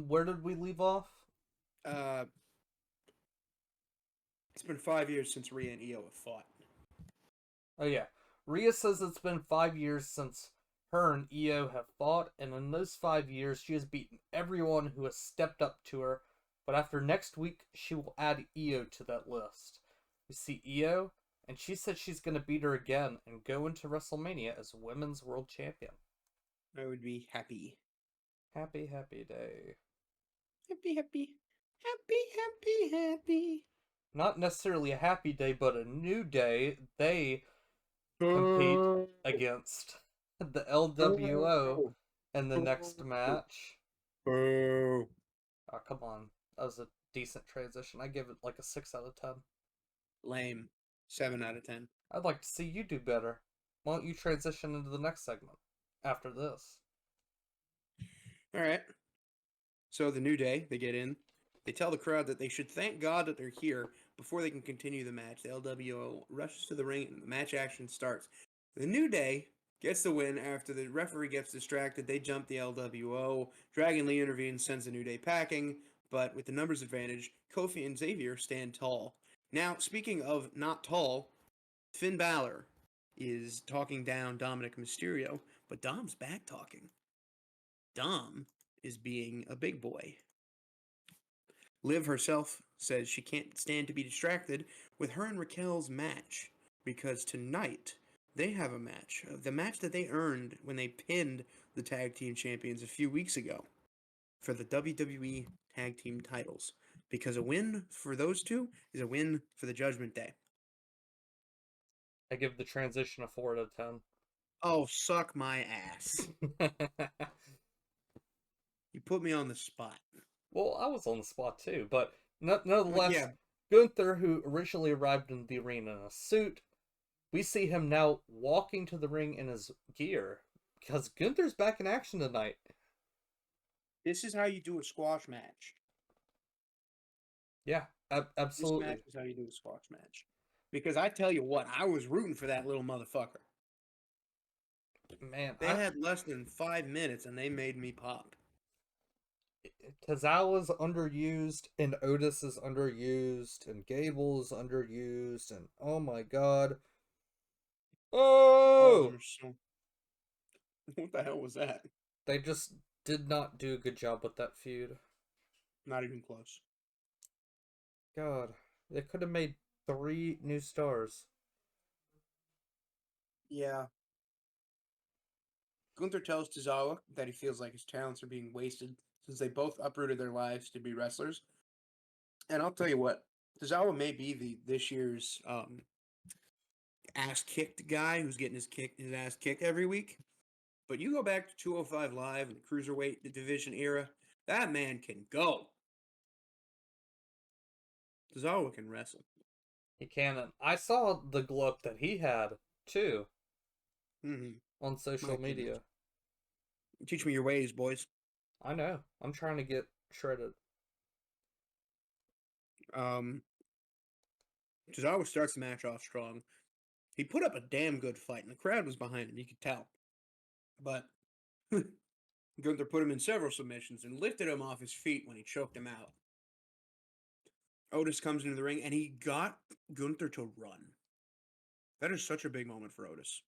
Where did we leave off? Uh, it's been 5 years since Rhea and Io have fought. Oh yeah. Rhea says it's been 5 years since her and Io have fought, and in those 5 years she has beaten everyone who has stepped up to her, but after next week she will add Io to that list. We see Io, and she said she's gonna beat her again and go into WrestleMania as Women's World Champion. I would be happy. Happy, happy day. Happy, happy. Happy, happy, happy. Not necessarily a happy day, but a new day. They compete against the LWO in the next match. Boo. Oh, come on. That was a decent transition. I give it like a 6 out of 10. Lame. 7 out of 10. I'd like to see you do better. Why don't you transition into the next segment after this? All right. So the New Day, they get in. They tell the crowd that they should thank God that they're here before they can continue the match. The LWO rushes to the ring and the match action starts. The New Day gets the win after the referee gets distracted. They jump the LWO. Dragon Lee intervenes, sends the New Day packing, but with the numbers advantage, Kofi and Xavier stand tall. Now, speaking of not tall, Finn Balor is talking down Dominic Mysterio, but Dom's back talking. Dom is being a big boy. Liv herself says she can't stand to be distracted with her and Raquel's match because tonight they have a match. The match that they earned when they pinned the tag team champions a few weeks ago for the WWE tag team titles. Because a win for those two is a win for the Judgment Day. I give the transition a 4 out of 10. Oh, suck my ass. You put me on the spot. Well, I was on the spot too, but nonetheless, Yeah. Gunther, who originally arrived in the arena in a suit, we see him now walking to the ring in his gear because Gunther's back in action tonight. This is how you do a squash match. Yeah, absolutely. This match is how you do a squash match. Because I tell you what, I was rooting for that little motherfucker. Man, They had less than 5 minutes and they made me pop. Tozawa's underused, and Otis is underused, and Gable is underused, and oh my god. Oh! What the hell was that? They just did not do a good job with that feud. Not even close. God, they could have made 3 new stars. Yeah. Gunther tells Tozawa that he feels like his talents are being wasted since they both uprooted their lives to be wrestlers. And I'll tell you what, Tozawa may be this year's ass kicked guy who's getting his ass kicked every week. But you go back to 205 Live and the Cruiserweight division era, that man can go. Tozawa can wrestle. He can. And I saw the glow up that he had, too, on social media. Teach me your ways, boys. I know. I'm trying to get shredded. Tozawa starts the match off strong. He put up a damn good fight, and the crowd was behind him. You could tell. But Gunther put him in several submissions and lifted him off his feet when he choked him out. Otis comes into the ring, and he got Gunther to run. That is such a big moment for Otis.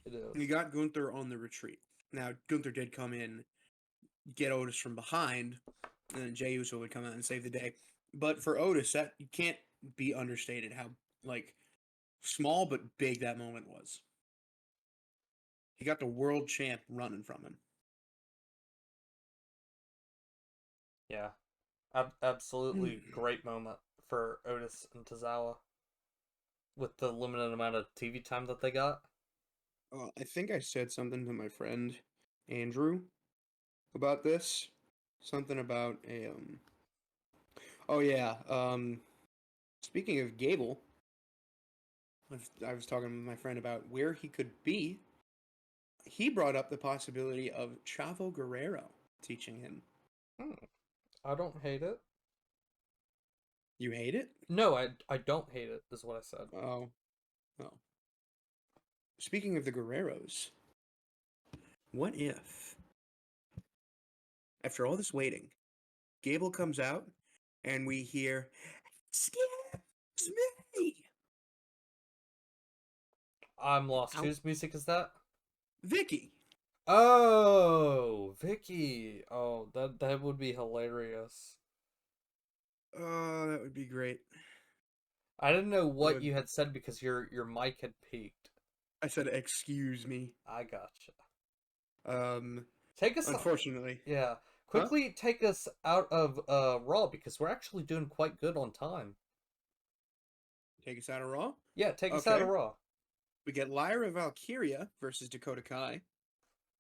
It is. He got Gunther on the retreat. Now, Gunther did come in, get Otis from behind, and then Jey Uso would come out and save the day. But for Otis, that you can't be understated how small but big that moment was. He got the world champ running from him. Yeah. Absolutely great moment for Otis and Tozawa with the limited amount of TV time that they got. I think I said something to my friend Andrew about this. Something about a Oh yeah. Speaking of Gable, I was talking with my friend about where he could be. He brought up the possibility of Chavo Guerrero teaching him. I don't hate it. You hate it? No, I don't hate it, is what I said. Oh. speaking of the Guerreros, what if, after all this waiting, Gable comes out and we hear, "Excuse me!" I'm lost. Out. Whose music is that? Vicky. Oh, Vicky. Oh, that would be hilarious. Oh, that would be great. I didn't know That what would- you had said because your mic had peaked. I said, "Excuse me." I gotcha. Um, Take us unfortunately. Yeah. Huh? Quickly take us out of Raw because we're actually doing quite good on time. Take us out of Raw. Yeah, take us out of Okay. Raw. We get Lyra Valkyria versus Dakota Kai.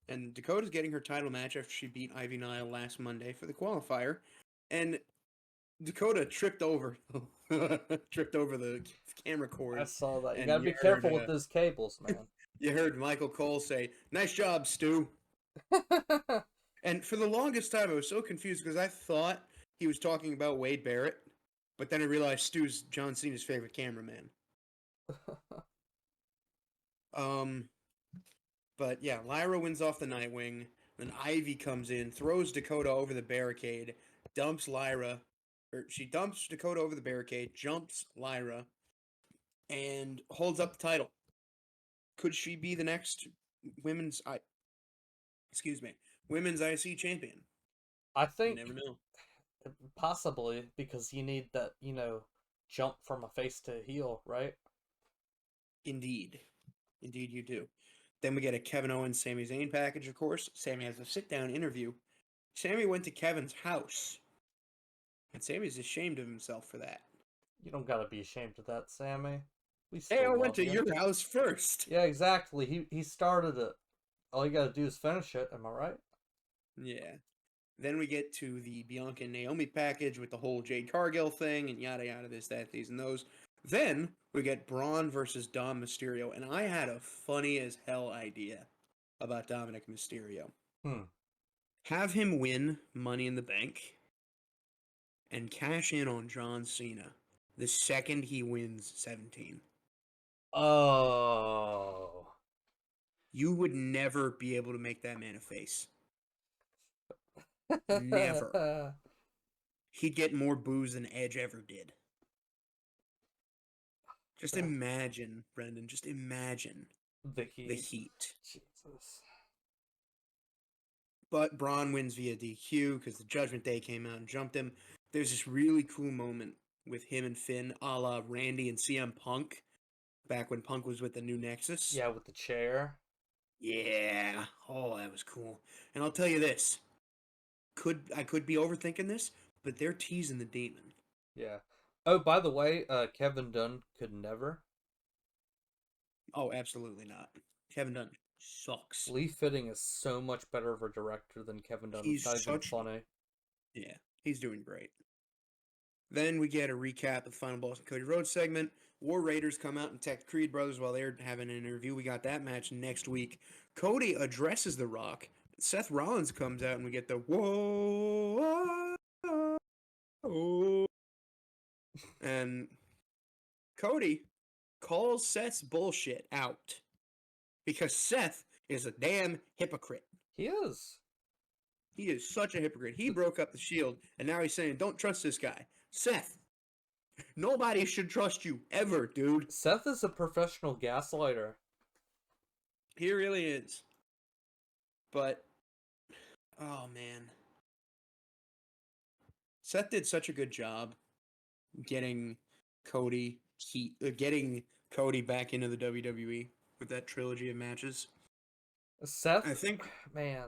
And Dakota's getting her title match after she beat Ivy Nile last Monday for the qualifier. And Dakota tripped over the camera cord. I saw that. You And gotta be careful with those cables, man. you heard Michael Cole say, "Nice job, Stu." And for the longest time, I was so confused because I thought he was talking about Wade Barrett, but then I realized Stu's John Cena's favorite cameraman. But yeah, Lyra wins off the Nightwing. Then Ivy comes in, throws Dakota over the barricade, dumps she dumps Dakota over the barricade, jumps Lyra, and holds up the title. Could she be the next women's IC champion? I You think never know. possibly because you need that, jump from a face to a heel, right? Indeed you do. Then we get a Kevin Owens, Sami Zayn package, of course. Sami has a sit-down interview. Sami went to Kevin's house, and Sami's ashamed of himself for that. You don't gotta be ashamed of that, Sammy. We Hey, I still went love to you. your house first. Yeah, exactly. He started it. All you gotta do is finish it. Am I right? Yeah. Then we get to the Bianca and Naomi package with the whole Jade Cargill thing and yada yada, this, that, these, and those. Then we get Braun versus Dom Mysterio, and I had a funny as hell idea about Dominic Mysterio. Have him win Money in the Bank and cash in on John Cena the second he wins 17. Oh. You would never be able to make that man a face. Never. He'd get more boos than Edge ever did. Just imagine, Brendan. Just imagine The the heat. heat. Jesus. But Braun wins via DQ because the Judgment Day came out and jumped him. There's this really cool moment with him and Finn, a la Randy and CM Punk, back when Punk was with the New Nexus. Yeah, with the chair. Yeah. Oh, that was cool. And I'll tell you this. I could be overthinking this, but they're teasing the demon. Yeah. Oh, by the way, Kevin Dunn could never. Oh, absolutely not. Kevin Dunn sucks. Lee Fitting is so much better of a director than Kevin Dunn. He's It's not even such- funny. Yeah, he's doing great. Then we get a recap of the Final Boss and Cody Rhodes segment. War Raiders come out and attack Creed Brothers while they're having an interview. We got that match next week. Cody addresses The Rock. Seth Rollins comes out and we get the whoa. And Cody calls Seth's bullshit out because Seth is a damn hypocrite. He is. He is such a hypocrite. He broke up the Shield, and now he's saying, don't trust this guy. Seth, nobody should trust you ever, dude. Seth is a professional gaslighter. He really is. But, oh man. Seth did such a good job getting Cody back into the WWE with that trilogy of matches. Seth, I think, man.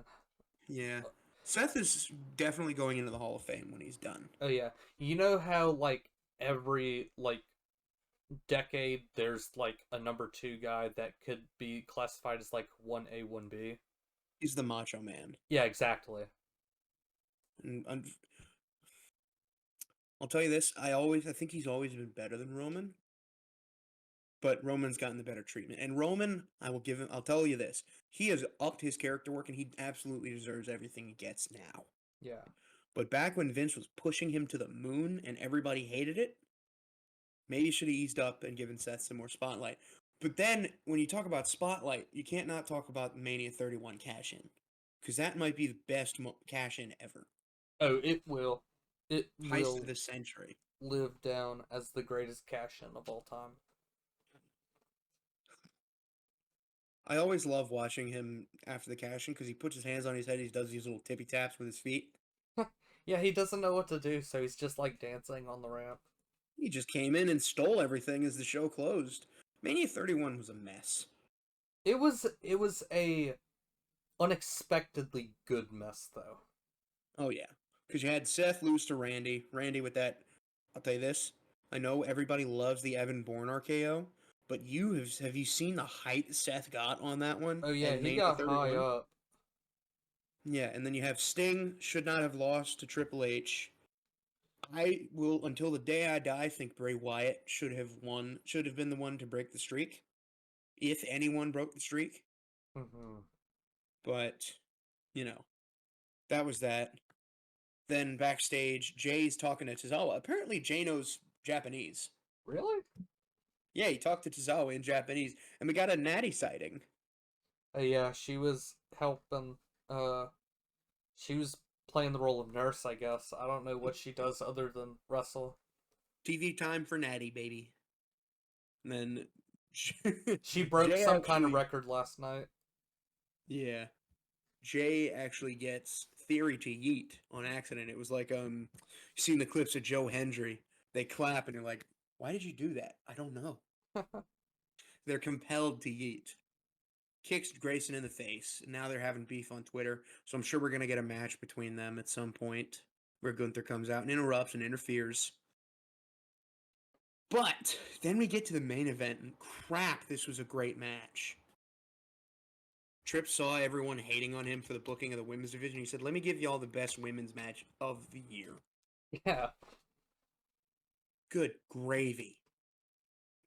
yeah. Seth is definitely going into the Hall of Fame when he's done. Oh yeah. You know how every decade there's a number 2 guy that could be classified as 1A, 1B? He's the Macho Man. Yeah, exactly. And I'll tell you this, I think he's always been better than Roman. But Roman's gotten the better treatment. And Roman, I'll tell you this, he has upped his character work and he absolutely deserves everything he gets now. Yeah. But back when Vince was pushing him to the moon and everybody hated it, maybe he should have eased up and given Seth some more spotlight. But then when you talk about Spotlight, you can't not talk about Mania 31 cash in, because that might be the best cash in ever. Oh, it will. It Heist will of the century. live down as the greatest cash in of all time. I always love watching him after the cash in because he puts his hands on his head. He does these little tippy taps with his feet. Yeah, he doesn't know what to do, so he's just like dancing on the ramp. He just came in and stole everything as the show closed. Mania 31 was a mess. It was a unexpectedly good mess though. Oh yeah, because you had Seth lose to Randy. Randy with that. I'll tell you this. I know everybody loves the Evan Bourne RKO, but have you seen the height Seth got on that one? Oh yeah, And he Mania got high 31? up. Yeah, and then you have Sting should not have lost to Triple H. I will until the day I die think Bray Wyatt should have won. Should have been the one to break the streak, if anyone broke the streak. Mm-hmm. But you know, that was that. Then backstage, Jay's talking to Tozawa. Apparently, Jay knows Japanese. Really? Yeah, he talked to Tozawa in Japanese, and we got a Natty sighting. Yeah, she was helping. She was playing the role of nurse, I guess. I don't know what she does other than wrestle. TV time for Natty, baby. And then She broke Jay some kind of actually, record last night. yeah, Jay actually gets Theory to yeet on accident. It was like you seen the clips of Joe Hendry. They clap and they're like, "Why did you do that?" I don't know. They're compelled to yeet. Kicks Grayson in the face. And now they're having beef on Twitter. So I'm sure we're gonna get a match between them at some point where Gunther comes out and interrupts and interferes. But then we get to the main event, and crap, this was a great match. Tripp saw everyone hating on him for the booking of the women's division. He said, "Let me give y'all the best women's match of the year." Yeah. Good gravy.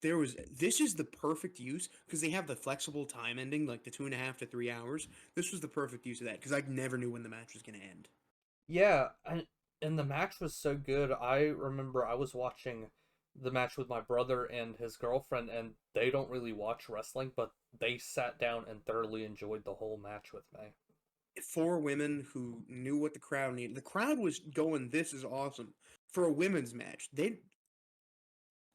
This is the perfect use because they have the flexible time ending, like the 2.5 to 3 hours. This was the perfect use of that because I never knew when the match was going to end. Yeah, and the match was so good. I remember I was watching the match with my brother and his girlfriend, and they don't really watch wrestling, but they sat down and thoroughly enjoyed the whole match with me. 4 women who knew what the crowd needed. The crowd was going, "This is awesome." For a women's match,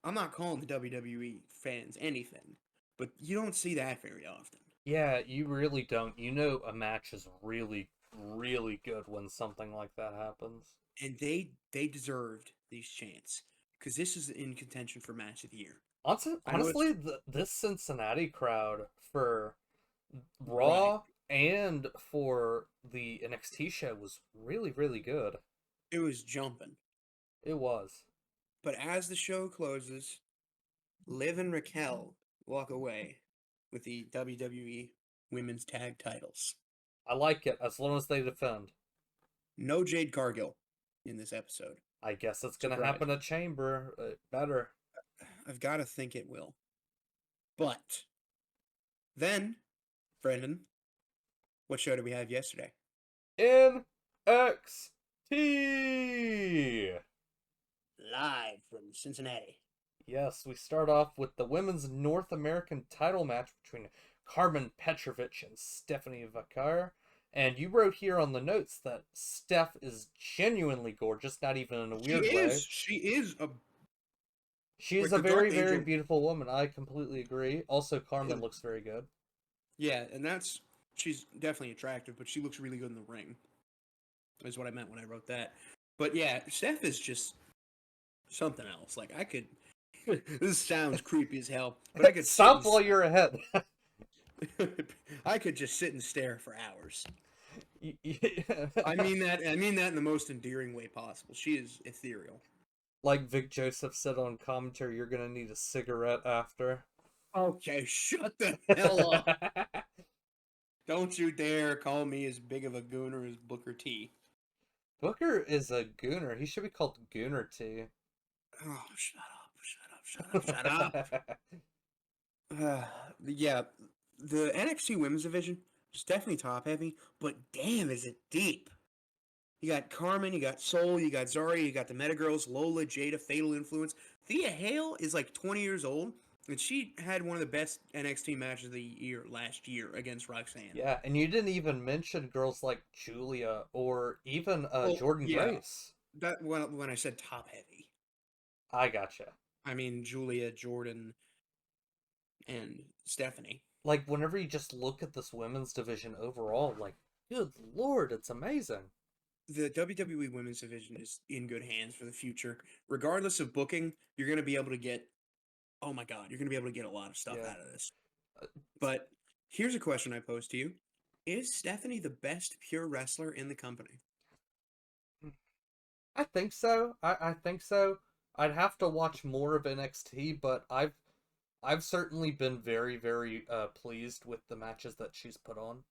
I'm not calling the WWE fans anything, but you don't see that very often. Yeah, you really don't. You know a match is really, really good when something like that happens. And they deserved these chants because this is in contention for match of the year. I know it's Honestly, this Cincinnati crowd for right. Raw and for the NXT show was really, really good. It was jumping. It was. But as the show closes, Liv and Raquel walk away with the WWE Women's Tag Titles. I like it as long as they defend. No Jade Cargill in this episode. I guess it's gonna Surprise. happen at Chamber. Better. I've got to think it will. But then, Brendan, what show did we have yesterday? NXT! Live from Cincinnati. Yes, we start off with the women's North American title match between Carmen Petrovich and Stephanie Vaquer. And you wrote here on the notes that Steph is genuinely gorgeous, not even in a weird way. She is a. She is like a the Dark very, very Angel. beautiful woman. I completely agree. Also, Carmen looks very good. Yeah, and she's definitely attractive, but she looks really good in the ring. Is what I meant when I wrote that. But yeah, Steph is just something else. Like I could. This sounds creepy as hell, but I could Stop while you're ahead. I could just sit and stare for hours. I I mean that in the most endearing way possible. She is ethereal. Like Vic Joseph said on commentary, you're gonna need a cigarette after. Okay, shut the hell up. Don't you dare call me as big of a gooner as Booker T. Booker is a gooner. He should be called Gooner T. Oh, shut up. Yeah, the NXT Women's Division is definitely top heavy, but damn, is it deep. You got Carmen, you got Soul, you got Zarya, you got the Meta Girls, Lola, Jada, Fatal Influence. Thea Hale is like 20 years old, And she had one of the best NXT matches of the year last year against Roxanne. Yeah, and you didn't even mention girls like Julia or even Oh, Jordan yeah. Grace. That when I said top heavy, I gotcha. I mean Julia, Jordan, and Stephanie. Like, whenever you just look at this women's division overall, like, good lord, it's amazing. The WWE Women's Division is in good hands for the future. Regardless of booking, you're going to be able to get, oh my God, you're going to be able to get a lot of stuff Yeah. out of this. Uh, But here's a question I pose to you. Is Stephanie the best pure wrestler in the company? I think so. I think so. I'd have to watch more of NXT, but I've certainly been very, very pleased with the matches that she's put on.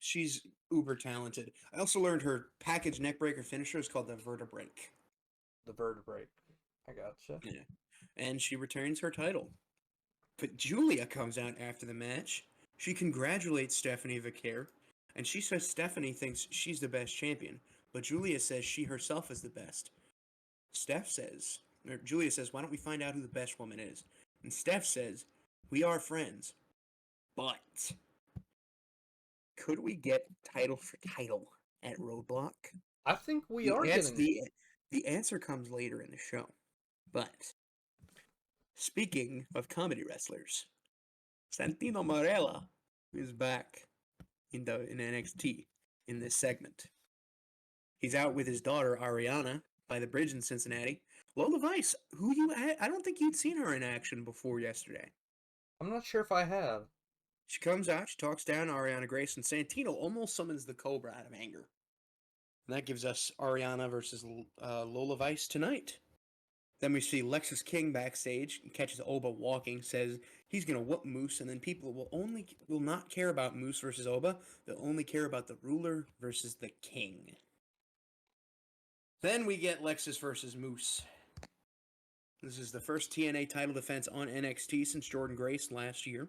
She's uber talented. I also learned her package neckbreaker finisher is called the Vertebrake. The vertebrae. I gotcha. Yeah. And she returns her title. But Julia comes out after the match. She congratulates Stephanie Vicaire, and she says Stephanie thinks she's the best champion, but Julia says she herself is the best. Julia says, why don't we find out who the best woman is? And Steph says, we are friends, but could we get title for title at Roadblock? I think we The are ans- getting. the answer comes later in the show. But speaking of comedy wrestlers, Santino Marella is back in NXT in this segment. He's out with his daughter Ariana by the bridge in Cincinnati. Lola Vice, I don't think you'd seen her in action before yesterday. I'm not sure if I have. She comes out, she talks down to Ariana Grace, and Santino almost summons the Cobra out of anger. And that gives us Ariana versus Lola Vice tonight. Then we see Lexus King backstage, catches Oba walking, says he's gonna whoop Moose, and then people will not care about Moose versus Oba. They'll only care about the ruler versus the king. Then we get Lexus versus Moose. This is the first TNA title defense on NXT since Jordan Grace last year.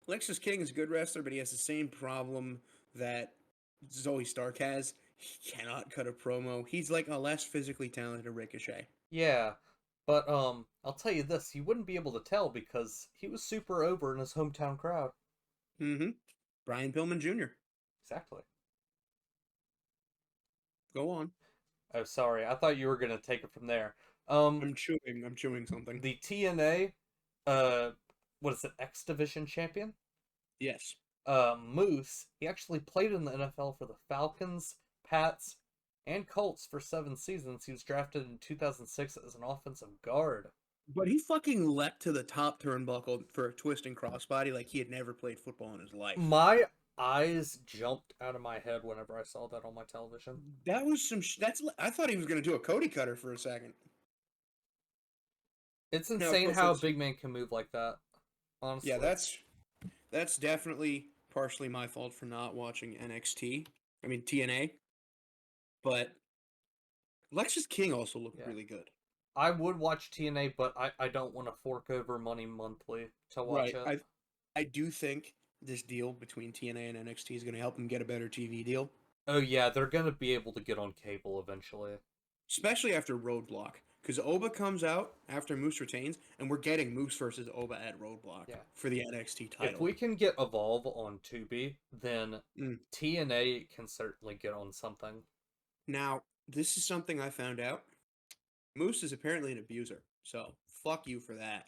Lexus King is a good wrestler, but he has the same problem that Zoe Stark has. He cannot cut a promo. He's like a less physically talented Ricochet. Yeah, but I'll tell you this: you wouldn't be able to tell because he was super over in his hometown crowd. Mm-hmm. Brian Pillman Jr. Exactly. Go on. Oh, sorry. I thought you were gonna take it from there. I'm chewing something. The TNA, what is it? X Division champion. Yes. Moose. He actually played in the NFL for the Falcons, Pats, and Colts for 7 seasons. He was drafted in 2006 as an offensive guard. But he fucking leapt to the top turnbuckle for a twisting crossbody like he had never played football in his life. My eyes jumped out of my head whenever I saw that on my television. That was I thought he was going to do a Cody cutter for a second. It's insane how a big man can move like that. Honestly. Yeah, that's definitely partially my fault for not watching TNA. But Lexus King also looked really good. I would watch TNA, but I don't want to fork over money monthly to watch it. I do think this deal between TNA and NXT is going to help them get a better TV deal. Oh yeah, they're going to be able to get on cable eventually. Especially after Roadblock. Because Oba comes out after Moose retains, and we're getting Moose versus Oba at Roadblock for the NXT title. If we can get Evolve on Tubi, then TNA can certainly get on something. Now, this is something I found out. Moose is apparently an abuser, so fuck you for that.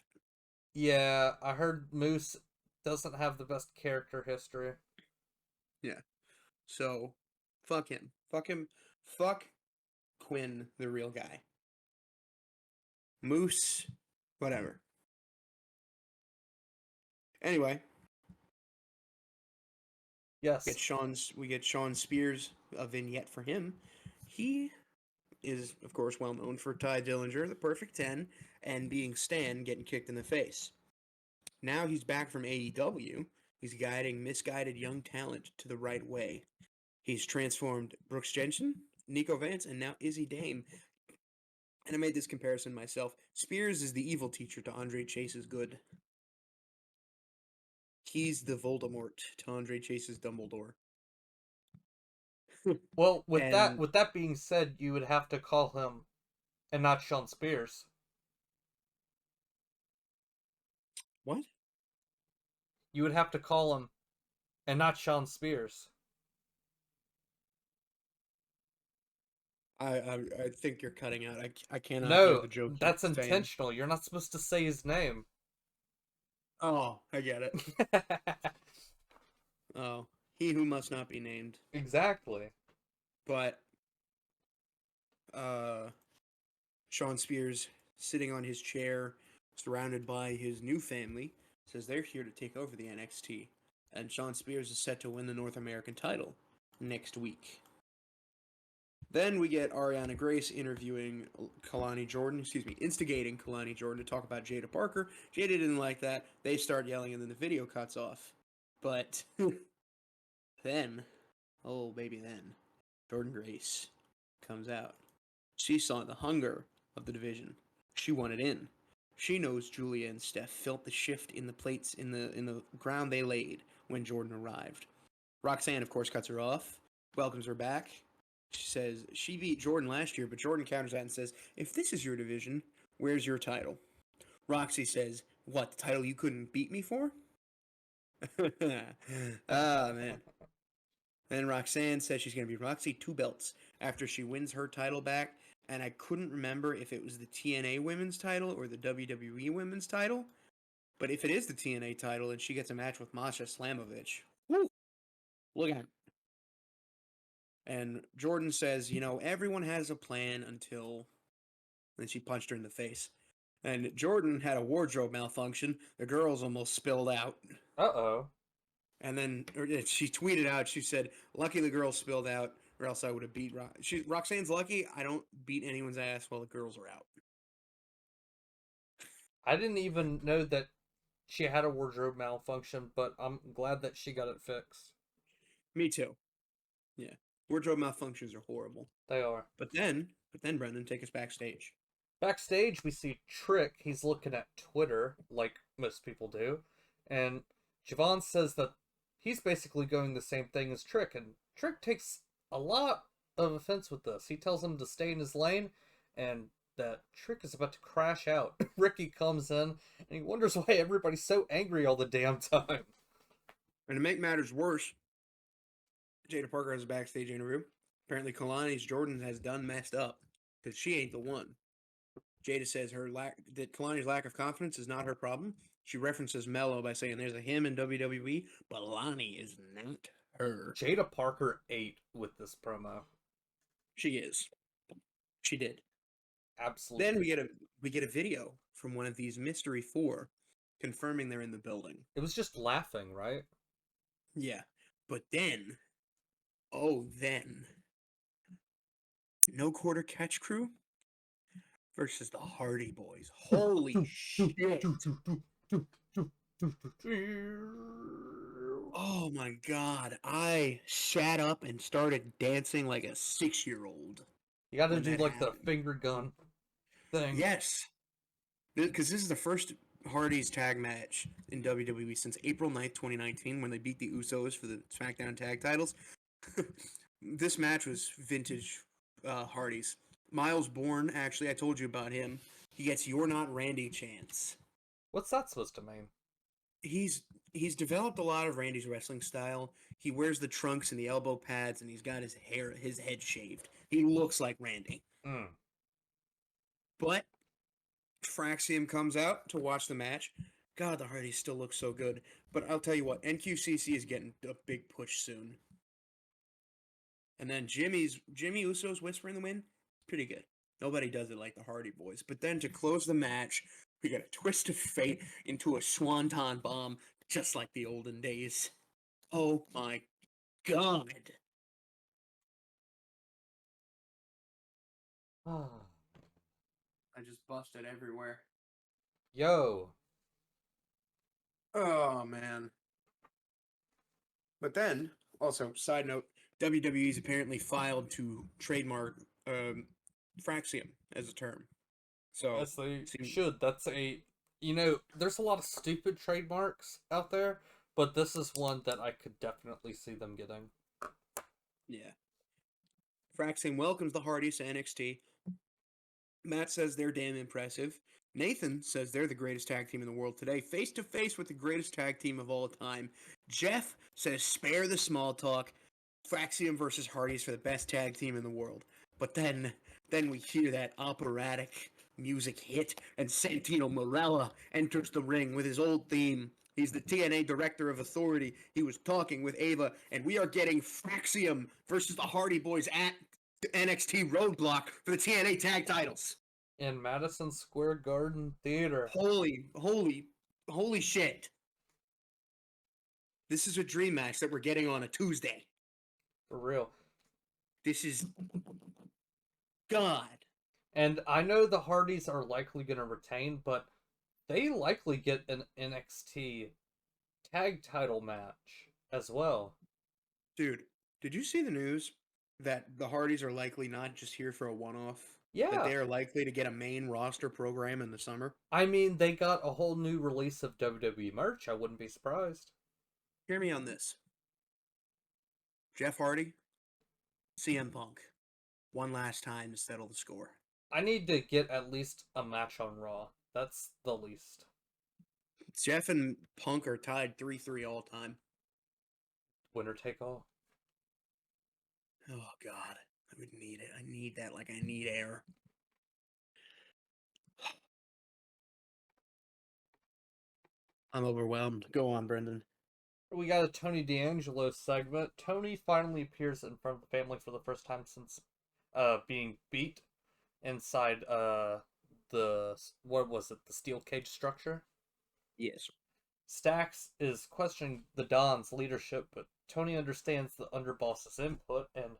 Yeah, I heard Moose doesn't have the best character history. Yeah. So, fuck him. Fuck him. Fuck Quinn, the real guy. Moose, whatever. Anyway. Yes. We get Sean Spears, a vignette for him. He is, of course, well known for Ty Dillinger, the Perfect 10, and being Stan getting kicked in the face. Now he's back from AEW. He's guiding misguided young talent to the right way. He's transformed Brooks Jensen, Nico Vance, and now Izzy Dame. And I made this comparison myself. Spears is the evil teacher to Andre Chase's good. He's the Voldemort to Andre Chase's Dumbledore. Well, with that being said, you would have to call him, and not Sean Spears. What? You would have to call him, and not Sean Spears. I think you're cutting out. I cannot hear No, the joke you're that's saying. intentional. You're not supposed to say his name. Oh, I get it. Oh, he who must not be named. Exactly. But uh, Sean Spears sitting on his chair, surrounded by his new family, says they're here to take over the NXT, and Sean Spears is set to win the North American title next week. Then we get Ariana Grace interviewing instigating Kalani Jordan to talk about Jada Parker. Jada didn't like that. They start yelling, and then the video cuts off. But then, oh baby, then Jordan Grace comes out. She saw the hunger of the division. She wanted in. She knows Julia and Steph felt the shift in the plates in the ground they laid when Jordan arrived. Roxanne, of course, cuts her off, welcomes her back. She says she beat Jordan last year, but Jordan counters that and says, if this is your division, where's your title? Roxy says, what, the title you couldn't beat me for? Ah, man. Then Roxanne says she's going to be Roxy 2 belts after she wins her title back, and I couldn't remember if it was the TNA women's title or the WWE women's title, but if it is the TNA title and she gets a match with Masha Slamovich, woo, look at it. And Jordan says, everyone has a plan until... Then she punched her in the face. And Jordan had a wardrobe malfunction. The girls almost spilled out. Uh-oh. And then she tweeted out, she said, lucky the girls spilled out, or else I would have beat Roxanne's lucky I don't beat anyone's ass while the girls are out. I didn't even know that she had a wardrobe malfunction, but I'm glad that she got it fixed. Me too. Yeah. Wardrobe malfunctions are horrible. They are. But then, Brendan, take us backstage. Backstage, we see Trick. He's looking at Twitter, like most people do. And Javon says that he's basically going the same thing as Trick. And Trick takes a lot of offense with this. He tells him to stay in his lane and that Trick is about to crash out. Ricky comes in and he wonders why everybody's so angry all the damn time. And to make matters worse, Jada Parker has a backstage interview. Apparently, Kalani's Jordan has done messed up because she ain't the one. Jada says that Kalani's lack of confidence is not her problem. She references Mello by saying there's a him in WWE, but Lani is not her. Jada Parker ate with this promo. She is. She did. Absolutely. Then we get a video from one of these Mystery 4 confirming they're in the building. It was just laughing, right? Yeah. But then, No Quarter Catch Crew versus the Hardy Boys. Holy shit. Oh my god. I sat up and started dancing like a 6-year-old. You gotta do like the finger gun thing. Yes. Because this is the first Hardy's tag match in WWE since April 9th, 2019, when they beat the Usos for the SmackDown tag titles. This match was vintage Hardy's. Miles Bourne, actually, I told you about him. He gets "You're Not Randy" chants. What's that supposed to mean? He's developed a lot of Randy's wrestling style. He wears the trunks and the elbow pads, and he's got his head shaved. He looks like Randy. Mm. But Fraxium comes out to watch the match. God, the Hardys still look so good. But I'll tell you what, NQCC is getting a big push soon. And then Jimmy Uso's Whisper in the Wind, pretty good. Nobody does it like the Hardy Boys. But then to close the match, we got a twist of fate into a swanton bomb, just like the olden days. Oh my god. I just busted everywhere. Yo. Oh, man. But then, also, side note, WWE's apparently filed to trademark Fraxium as a term. So, Yes, they should. That's there's a lot of stupid trademarks out there, but this is one that I could definitely see them getting. Yeah. Fraxium welcomes the Hardys to NXT. Matt says they're damn impressive. Nathan says they're the greatest tag team in the world today, face to face with the greatest tag team of all time. Jeff says spare the small talk. Fraxium versus Hardy's for the best tag team in the world. But then we hear that operatic music hit, and Santino Marella enters the ring with his old theme. He's the TNA Director of Authority. He was talking with Ava, and we are getting Fraxium versus the Hardy Boys at NXT Roadblock for the TNA Tag Titles. In Madison Square Garden Theater. Holy shit. This is a dream match that we're getting on a Tuesday. For real. This is God. And I know the Hardys are likely going to retain, but they likely get an NXT tag title match as well. Dude, did you see the news that the Hardys are likely not just here for a one-off? Yeah. That they are likely to get a main roster program in the summer? I mean, they got a whole new release of WWE merch. I wouldn't be surprised. Hear me on this. Jeff Hardy, CM Punk. One last time to settle the score. I need to get at least a match on Raw. That's the least. Jeff and Punk are tied 3-3 all time. Winner take all. Oh, God. I would need it. I need that like I need air. I'm overwhelmed. Go on, Brendan. We got a Tony D'Angelo segment. Tony finally appears in front of the family for the first time since being beat inside the steel cage structure. Yes. Stax is questioning the Don's leadership, but Tony understands the underboss's input, and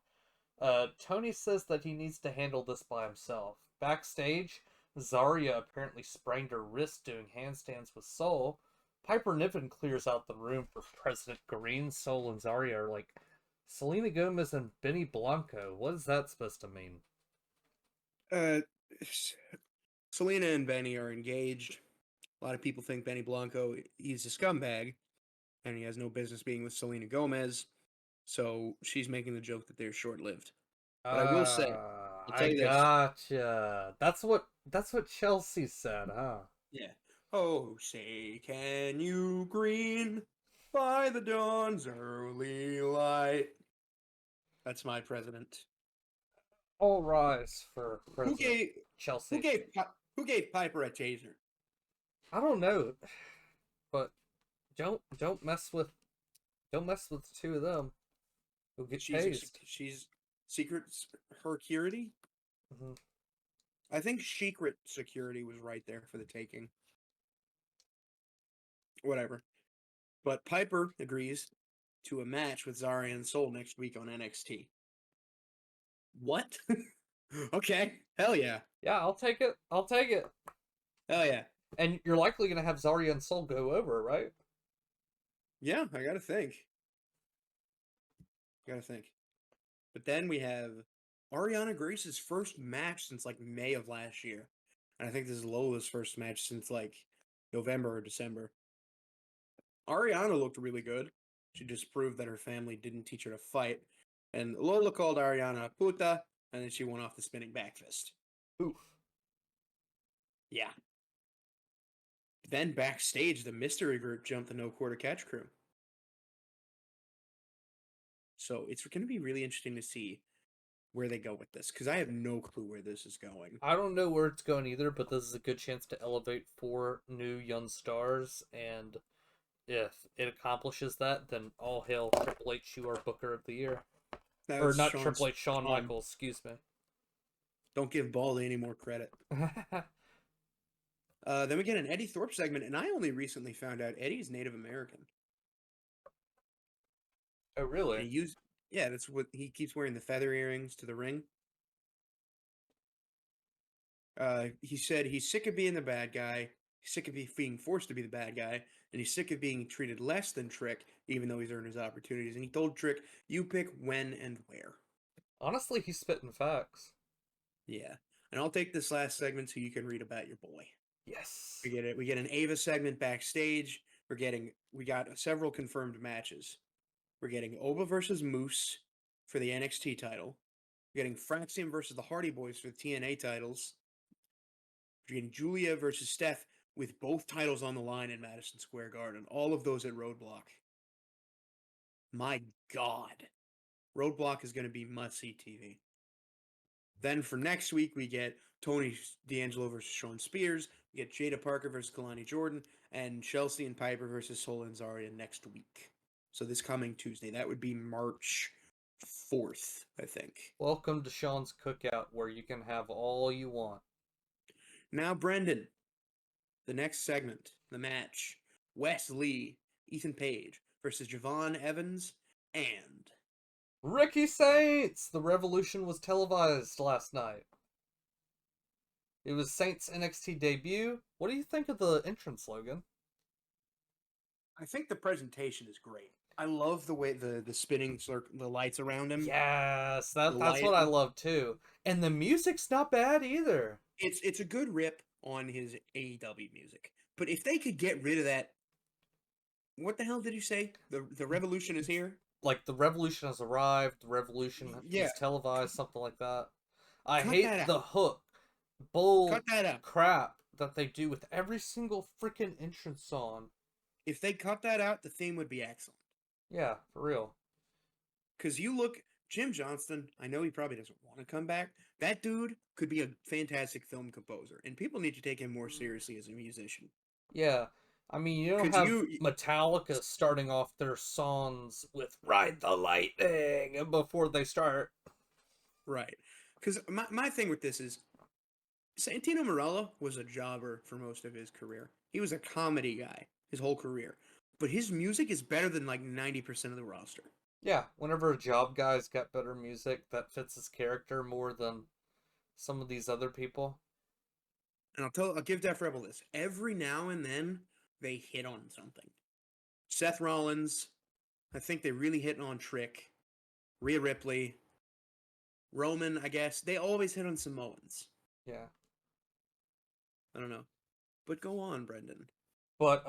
Tony says that he needs to handle this by himself. Backstage, Zarya apparently sprained her wrist doing handstands with Soul. Piper Niven clears out the room for President Green. Soul and Zarya are like, Selena Gomez and Benny Blanco. What is that supposed to mean? Selena and Benny are engaged. A lot of people think Benny Blanco, he's a scumbag, and he has no business being with Selena Gomez. So she's making the joke that they're short-lived. But I will say, I'll tell you this. Gotcha. That's what Chelsea said, huh? Yeah. Oh, say, can you green by the dawn's early light? That's my president. All rise for President Chelsea. Who gave Piper a taser? I don't know, but don't mess with the two of them. Who get tased. She's secret security. Mm-hmm. I think secret security was right there for the taking. Whatever. But Piper agrees to a match with Zarya and Soul next week on NXT. What? Okay. Hell yeah. Yeah, I'll take it. Hell yeah. And you're likely going to have Zarya and Soul go over, right? Yeah, I gotta think. But then we have Ariana Grace's first match since like May of last year. And I think this is Lola's first match since like November or December. Ariana looked really good. She just proved that her family didn't teach her to fight. And Lola called Ariana a puta, and then she went off the spinning back fist. Oof. Yeah. Then backstage, the mystery group jumped the No Quarter Catch crew. So it's going to be really interesting to see where they go with this, because I have no clue where this is going. I don't know where it's going either, but this is a good chance to elevate 4 new young stars, and if it accomplishes that, then all hail Triple H, you are Booker of the Year. Or not Triple H, Shawn Michaels, excuse me. Don't give Baldy any more credit. Then we get an Eddie Thorpe segment, and I only recently found out Eddie's Native American. Oh, really? Yeah, that's what he keeps wearing, the feather earrings to the ring. He said he's sick of being the bad guy, he's sick of being forced to be the bad guy, and he's sick of being treated less than Trick, even though he's earned his opportunities. And he told Trick, you pick when and where. Honestly, he's spitting facts. Yeah. And I'll take this last segment so you can read about your boy. Yes. We get an Ava segment backstage. We got several confirmed matches. We're getting Oba versus Moose for the NXT title. We're getting Fraxium versus the Hardy Boys for the TNA titles. You're getting Julia versus Steph with both titles on the line in Madison Square Garden. All of those at Roadblock. My God. Roadblock is going to be must-see TV. Then for next week, we get Tony D'Angelo versus Sean Spears. We get Jada Parker versus Kalani Jordan. And Chelsea and Piper versus Sola and Zarya next week. So this coming Tuesday. That would be March 4th, I think. Welcome to Sean's Cookout, where you can have all you want. Now, Brendan, the next segment, the match. Wes Lee, Ethan Page versus Javon Evans and Ricky Saints! The Revolution was televised last night. It was Saints' NXT debut. What do you think of the entrance, Logan? I think the presentation is great. I love the way the spinning the lights around him. Yes, that's what I love too. And the music's not bad either. It's a good rip on his AEW music. But if they could get rid of that, what the hell did you say? The revolution is here? Like, the Revolution has arrived, the Revolution is televised, something like that. I hate the hook, bull crap that they do with every single freaking entrance song. If they cut that out, the theme would be excellent. Yeah, for real. Because you look, Jim Johnston, I know he probably doesn't want to come back. That dude could be a fantastic film composer, and people need to take him more seriously as a musician. Yeah. I mean, you don't have Metallica starting off their songs with Ride the Lightning before they start. Right. Because my thing with this is, Santino Marella was a jobber for most of his career. He was a comedy guy his whole career. But his music is better than like 90% of the roster. Yeah, whenever a job guy's got better music that fits his character more than some of these other people. And I'll give Def Rebel this. Every now and then, they hit on something. Seth Rollins, I think they really hit on Trick. Rhea Ripley, Roman, I guess. They always hit on Samoans. Yeah. I don't know. But go on, Brendan. But,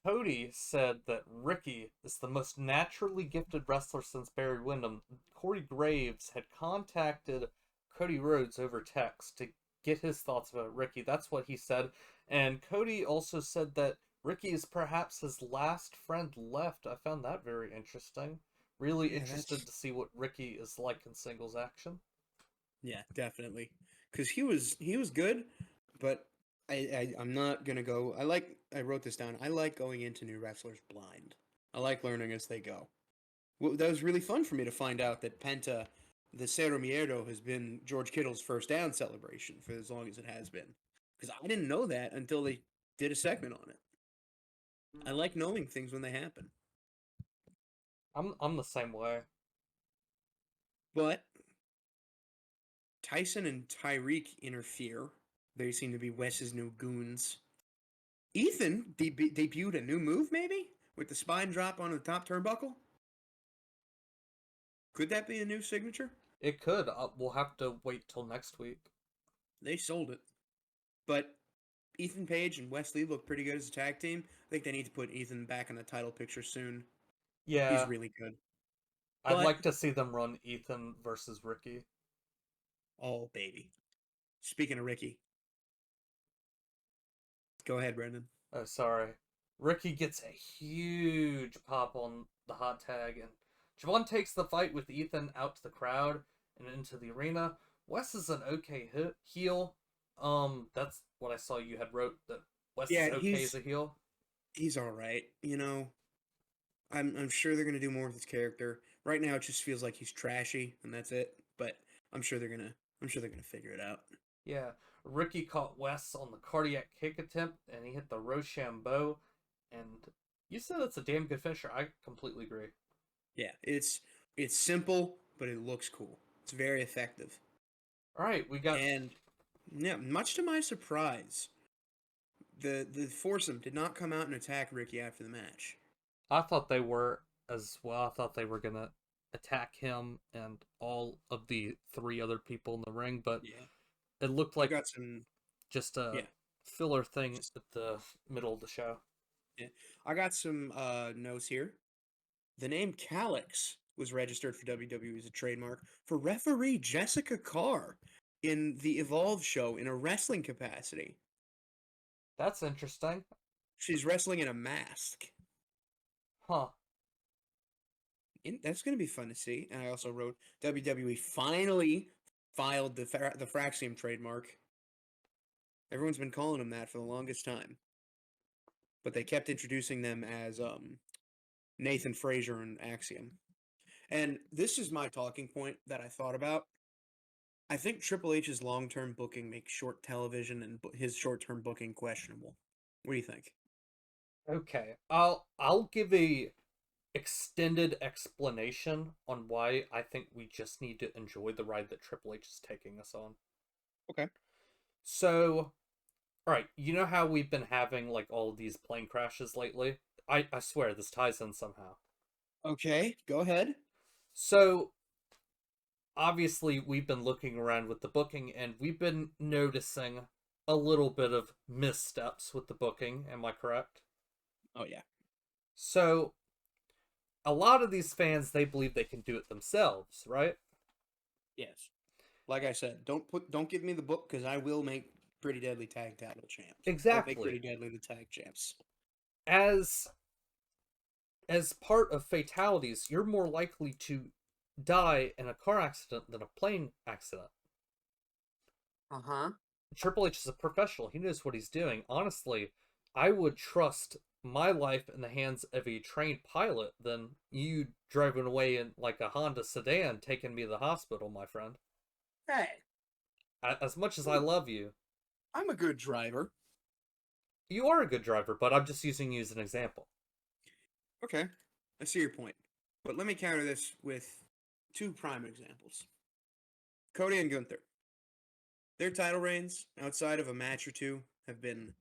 Cody said that Ricky is the most naturally gifted wrestler since Barry Windham. Corey Graves had contacted Cody Rhodes over text to get his thoughts about Ricky. That's what he said. And Cody also said that Ricky is perhaps his last friend left. I found that very interesting. Really interested to see what Ricky is like in singles action. Yeah, definitely. Because he was good, but I'm not gonna go. I wrote this down. I like going into new wrestlers blind. I like learning as they go. Well, that was really fun for me to find out that Penta, the Cero Miedo, has been George Kittle's first down celebration for as long as it has been. Because I didn't know that until they did a segment on it. I like knowing things when they happen. I'm the same way. But Tyson and Tyreek interfere. They seem to be Wes's new goons. Ethan debuted a new move, maybe? With the spine drop on the top turnbuckle? Could that be a new signature? It could. We'll have to wait till next week. They sold it. But Ethan Page and Wes Lee look pretty good as a tag team. I think they need to put Ethan back in the title picture soon. Yeah. He's really good. I'd like to see them run Ethan versus Ricky. Oh, baby. Speaking of Ricky. Go ahead, Brendan. Oh, sorry. Ricky gets a huge pop on the hot tag, and Javon takes the fight with Ethan out to the crowd and into the arena. Wes is an okay heel. That's what I saw you had wrote, that Wes is okay as a heel. He's all right. You know, I'm sure they're gonna do more with his character. Right now, it just feels like he's trashy, and that's it. But I'm sure they're gonna figure it out. Yeah, Ricky caught Wes on the cardiac kick attempt, and he hit the Rochambeau. And you said it's a damn good finisher. I completely agree. Yeah, it's simple, but it looks cool. It's very effective. All right, we got much to my surprise, the foursome did not come out and attack Ricky after the match. I thought they were as well. I thought they were gonna attack him and all of the three other people in the ring, but it looked like just a filler thing at the middle of the show. Yeah, I got some notes here. The name Calix was registered for WWE as a trademark for referee Jessica Carr. in the Evolve show in a wrestling capacity. That's interesting. She's wrestling in a mask. Huh. That's going to be fun to see. And I also wrote WWE finally filed the Fraxium trademark. Everyone's been calling them that for the longest time. But they kept introducing them as Nathan Frazier and Axiom. And this is my talking point that I thought about. I think Triple H's long-term booking makes short television and his short-term booking questionable. What do you think? Okay. I'll give a extended explanation on why I think we just need to enjoy the ride that Triple H is taking us on. Okay. So, all right, you know how we've been having like all of these plane crashes lately? I swear this ties in somehow. Okay, go ahead. So, obviously we've been looking around with the booking and we've been noticing a little bit of missteps with the booking, am I correct? Oh yeah. So, a lot of these fans, they believe they can do it themselves, right? Yes. Like I said, don't give me the book because I will make Pretty Deadly tag title champ. I'll make Pretty Exactly. Deadly the tag champs. As part of fatalities, you're more likely to die in a car accident than a plane accident. Uh-huh. Triple H is a professional. He knows what he's doing. Honestly, I would trust my life in the hands of a trained pilot than you driving away in like a Honda sedan taking me to the hospital, my friend. Hey, As much as I love you, I'm a good driver. you are a good driver, but I'm just using you as an example. Okay, I see your point. But let me counter this with two prime examples. Cody and Gunther. Their title reigns, outside of a match or two, have been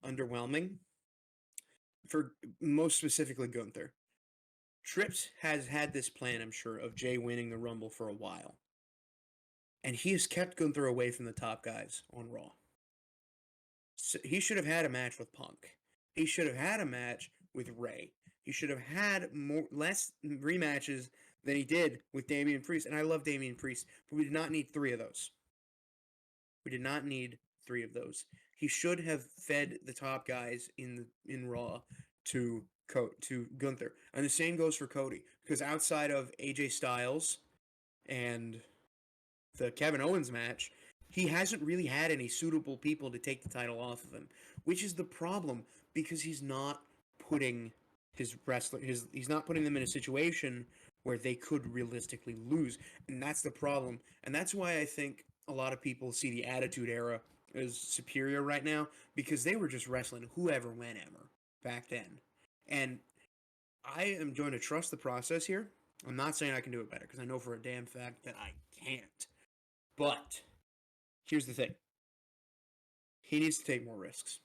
underwhelming. For most specifically Gunther. Trips has had this plan, I'm sure, of Jay winning the Rumble for a while. And he has kept Gunther away from the top guys on Raw. So he should have had a match with Punk. He should have had a match with Ray. He should have had less rematches than he did with Damian Priest. And I love Damian Priest, but we did not need 3 of those. We did not need 3 of those. He should have fed the top guys in Raw to Gunther. And the same goes for Cody, because outside of AJ Styles and the Kevin Owens match, he hasn't really had any suitable people to take the title off of him, which is the problem because he's not putting he's not putting them in a situation where they could realistically lose, and that's the problem. And that's why I think a lot of people see the Attitude Era as superior right now, because they were just wrestling whoever whenever back then. And I am going to trust the process here. I'm not saying I can do it better because I know for a damn fact that I can't. But here's the thing. He needs to take more risks.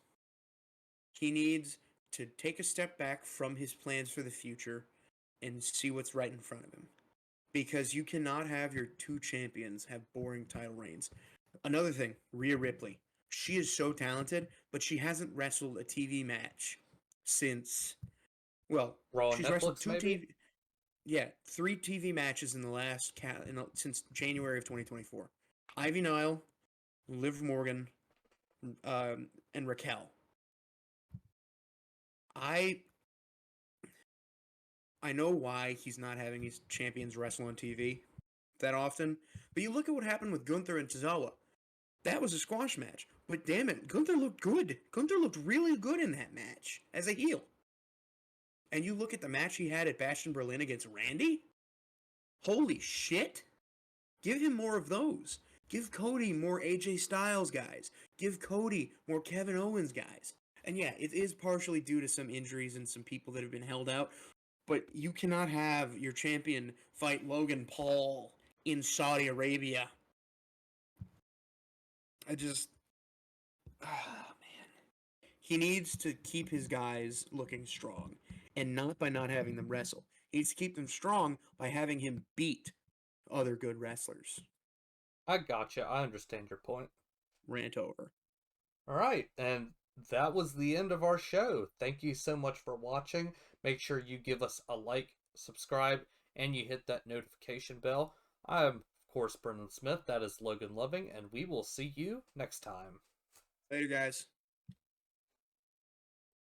He needs to take a step back from his plans for the future and see what's right in front of him. Because you cannot have your 2 champions have boring title reigns. Another thing, Rhea Ripley. She is so talented, but she hasn't wrestled a TV match since, well, Raw and she's wrestled Netflix, 2 maybe? TV, yeah, 3 TV matches in the last since January of 2024. Ivy Nile, Liv Morgan, and Raquel. I know why he's not having his champions wrestle on TV that often, but you look at what happened with Gunther and Tozawa. That was a squash match, but damn it, Gunther looked good. Gunther looked really good in that match as a heel. And you look at the match he had at Bash in Berlin against Randy? Holy shit! Give him more of those. Give Cody more AJ Styles guys. Give Cody more Kevin Owens guys. And yeah, it is partially due to some injuries and some people that have been held out, but you cannot have your champion fight Logan Paul in Saudi Arabia. Man. He needs to keep his guys looking strong, and not by not having them wrestle. He needs to keep them strong by having him beat other good wrestlers. I gotcha. I understand your point. Rant over. All right, and that was the end of our show. Thank you so much for watching. Make sure you give us a like, subscribe, and you hit that notification bell. I'm, of course, Brendan Smith. That is Logan Loving, and we will see you next time. Later, guys.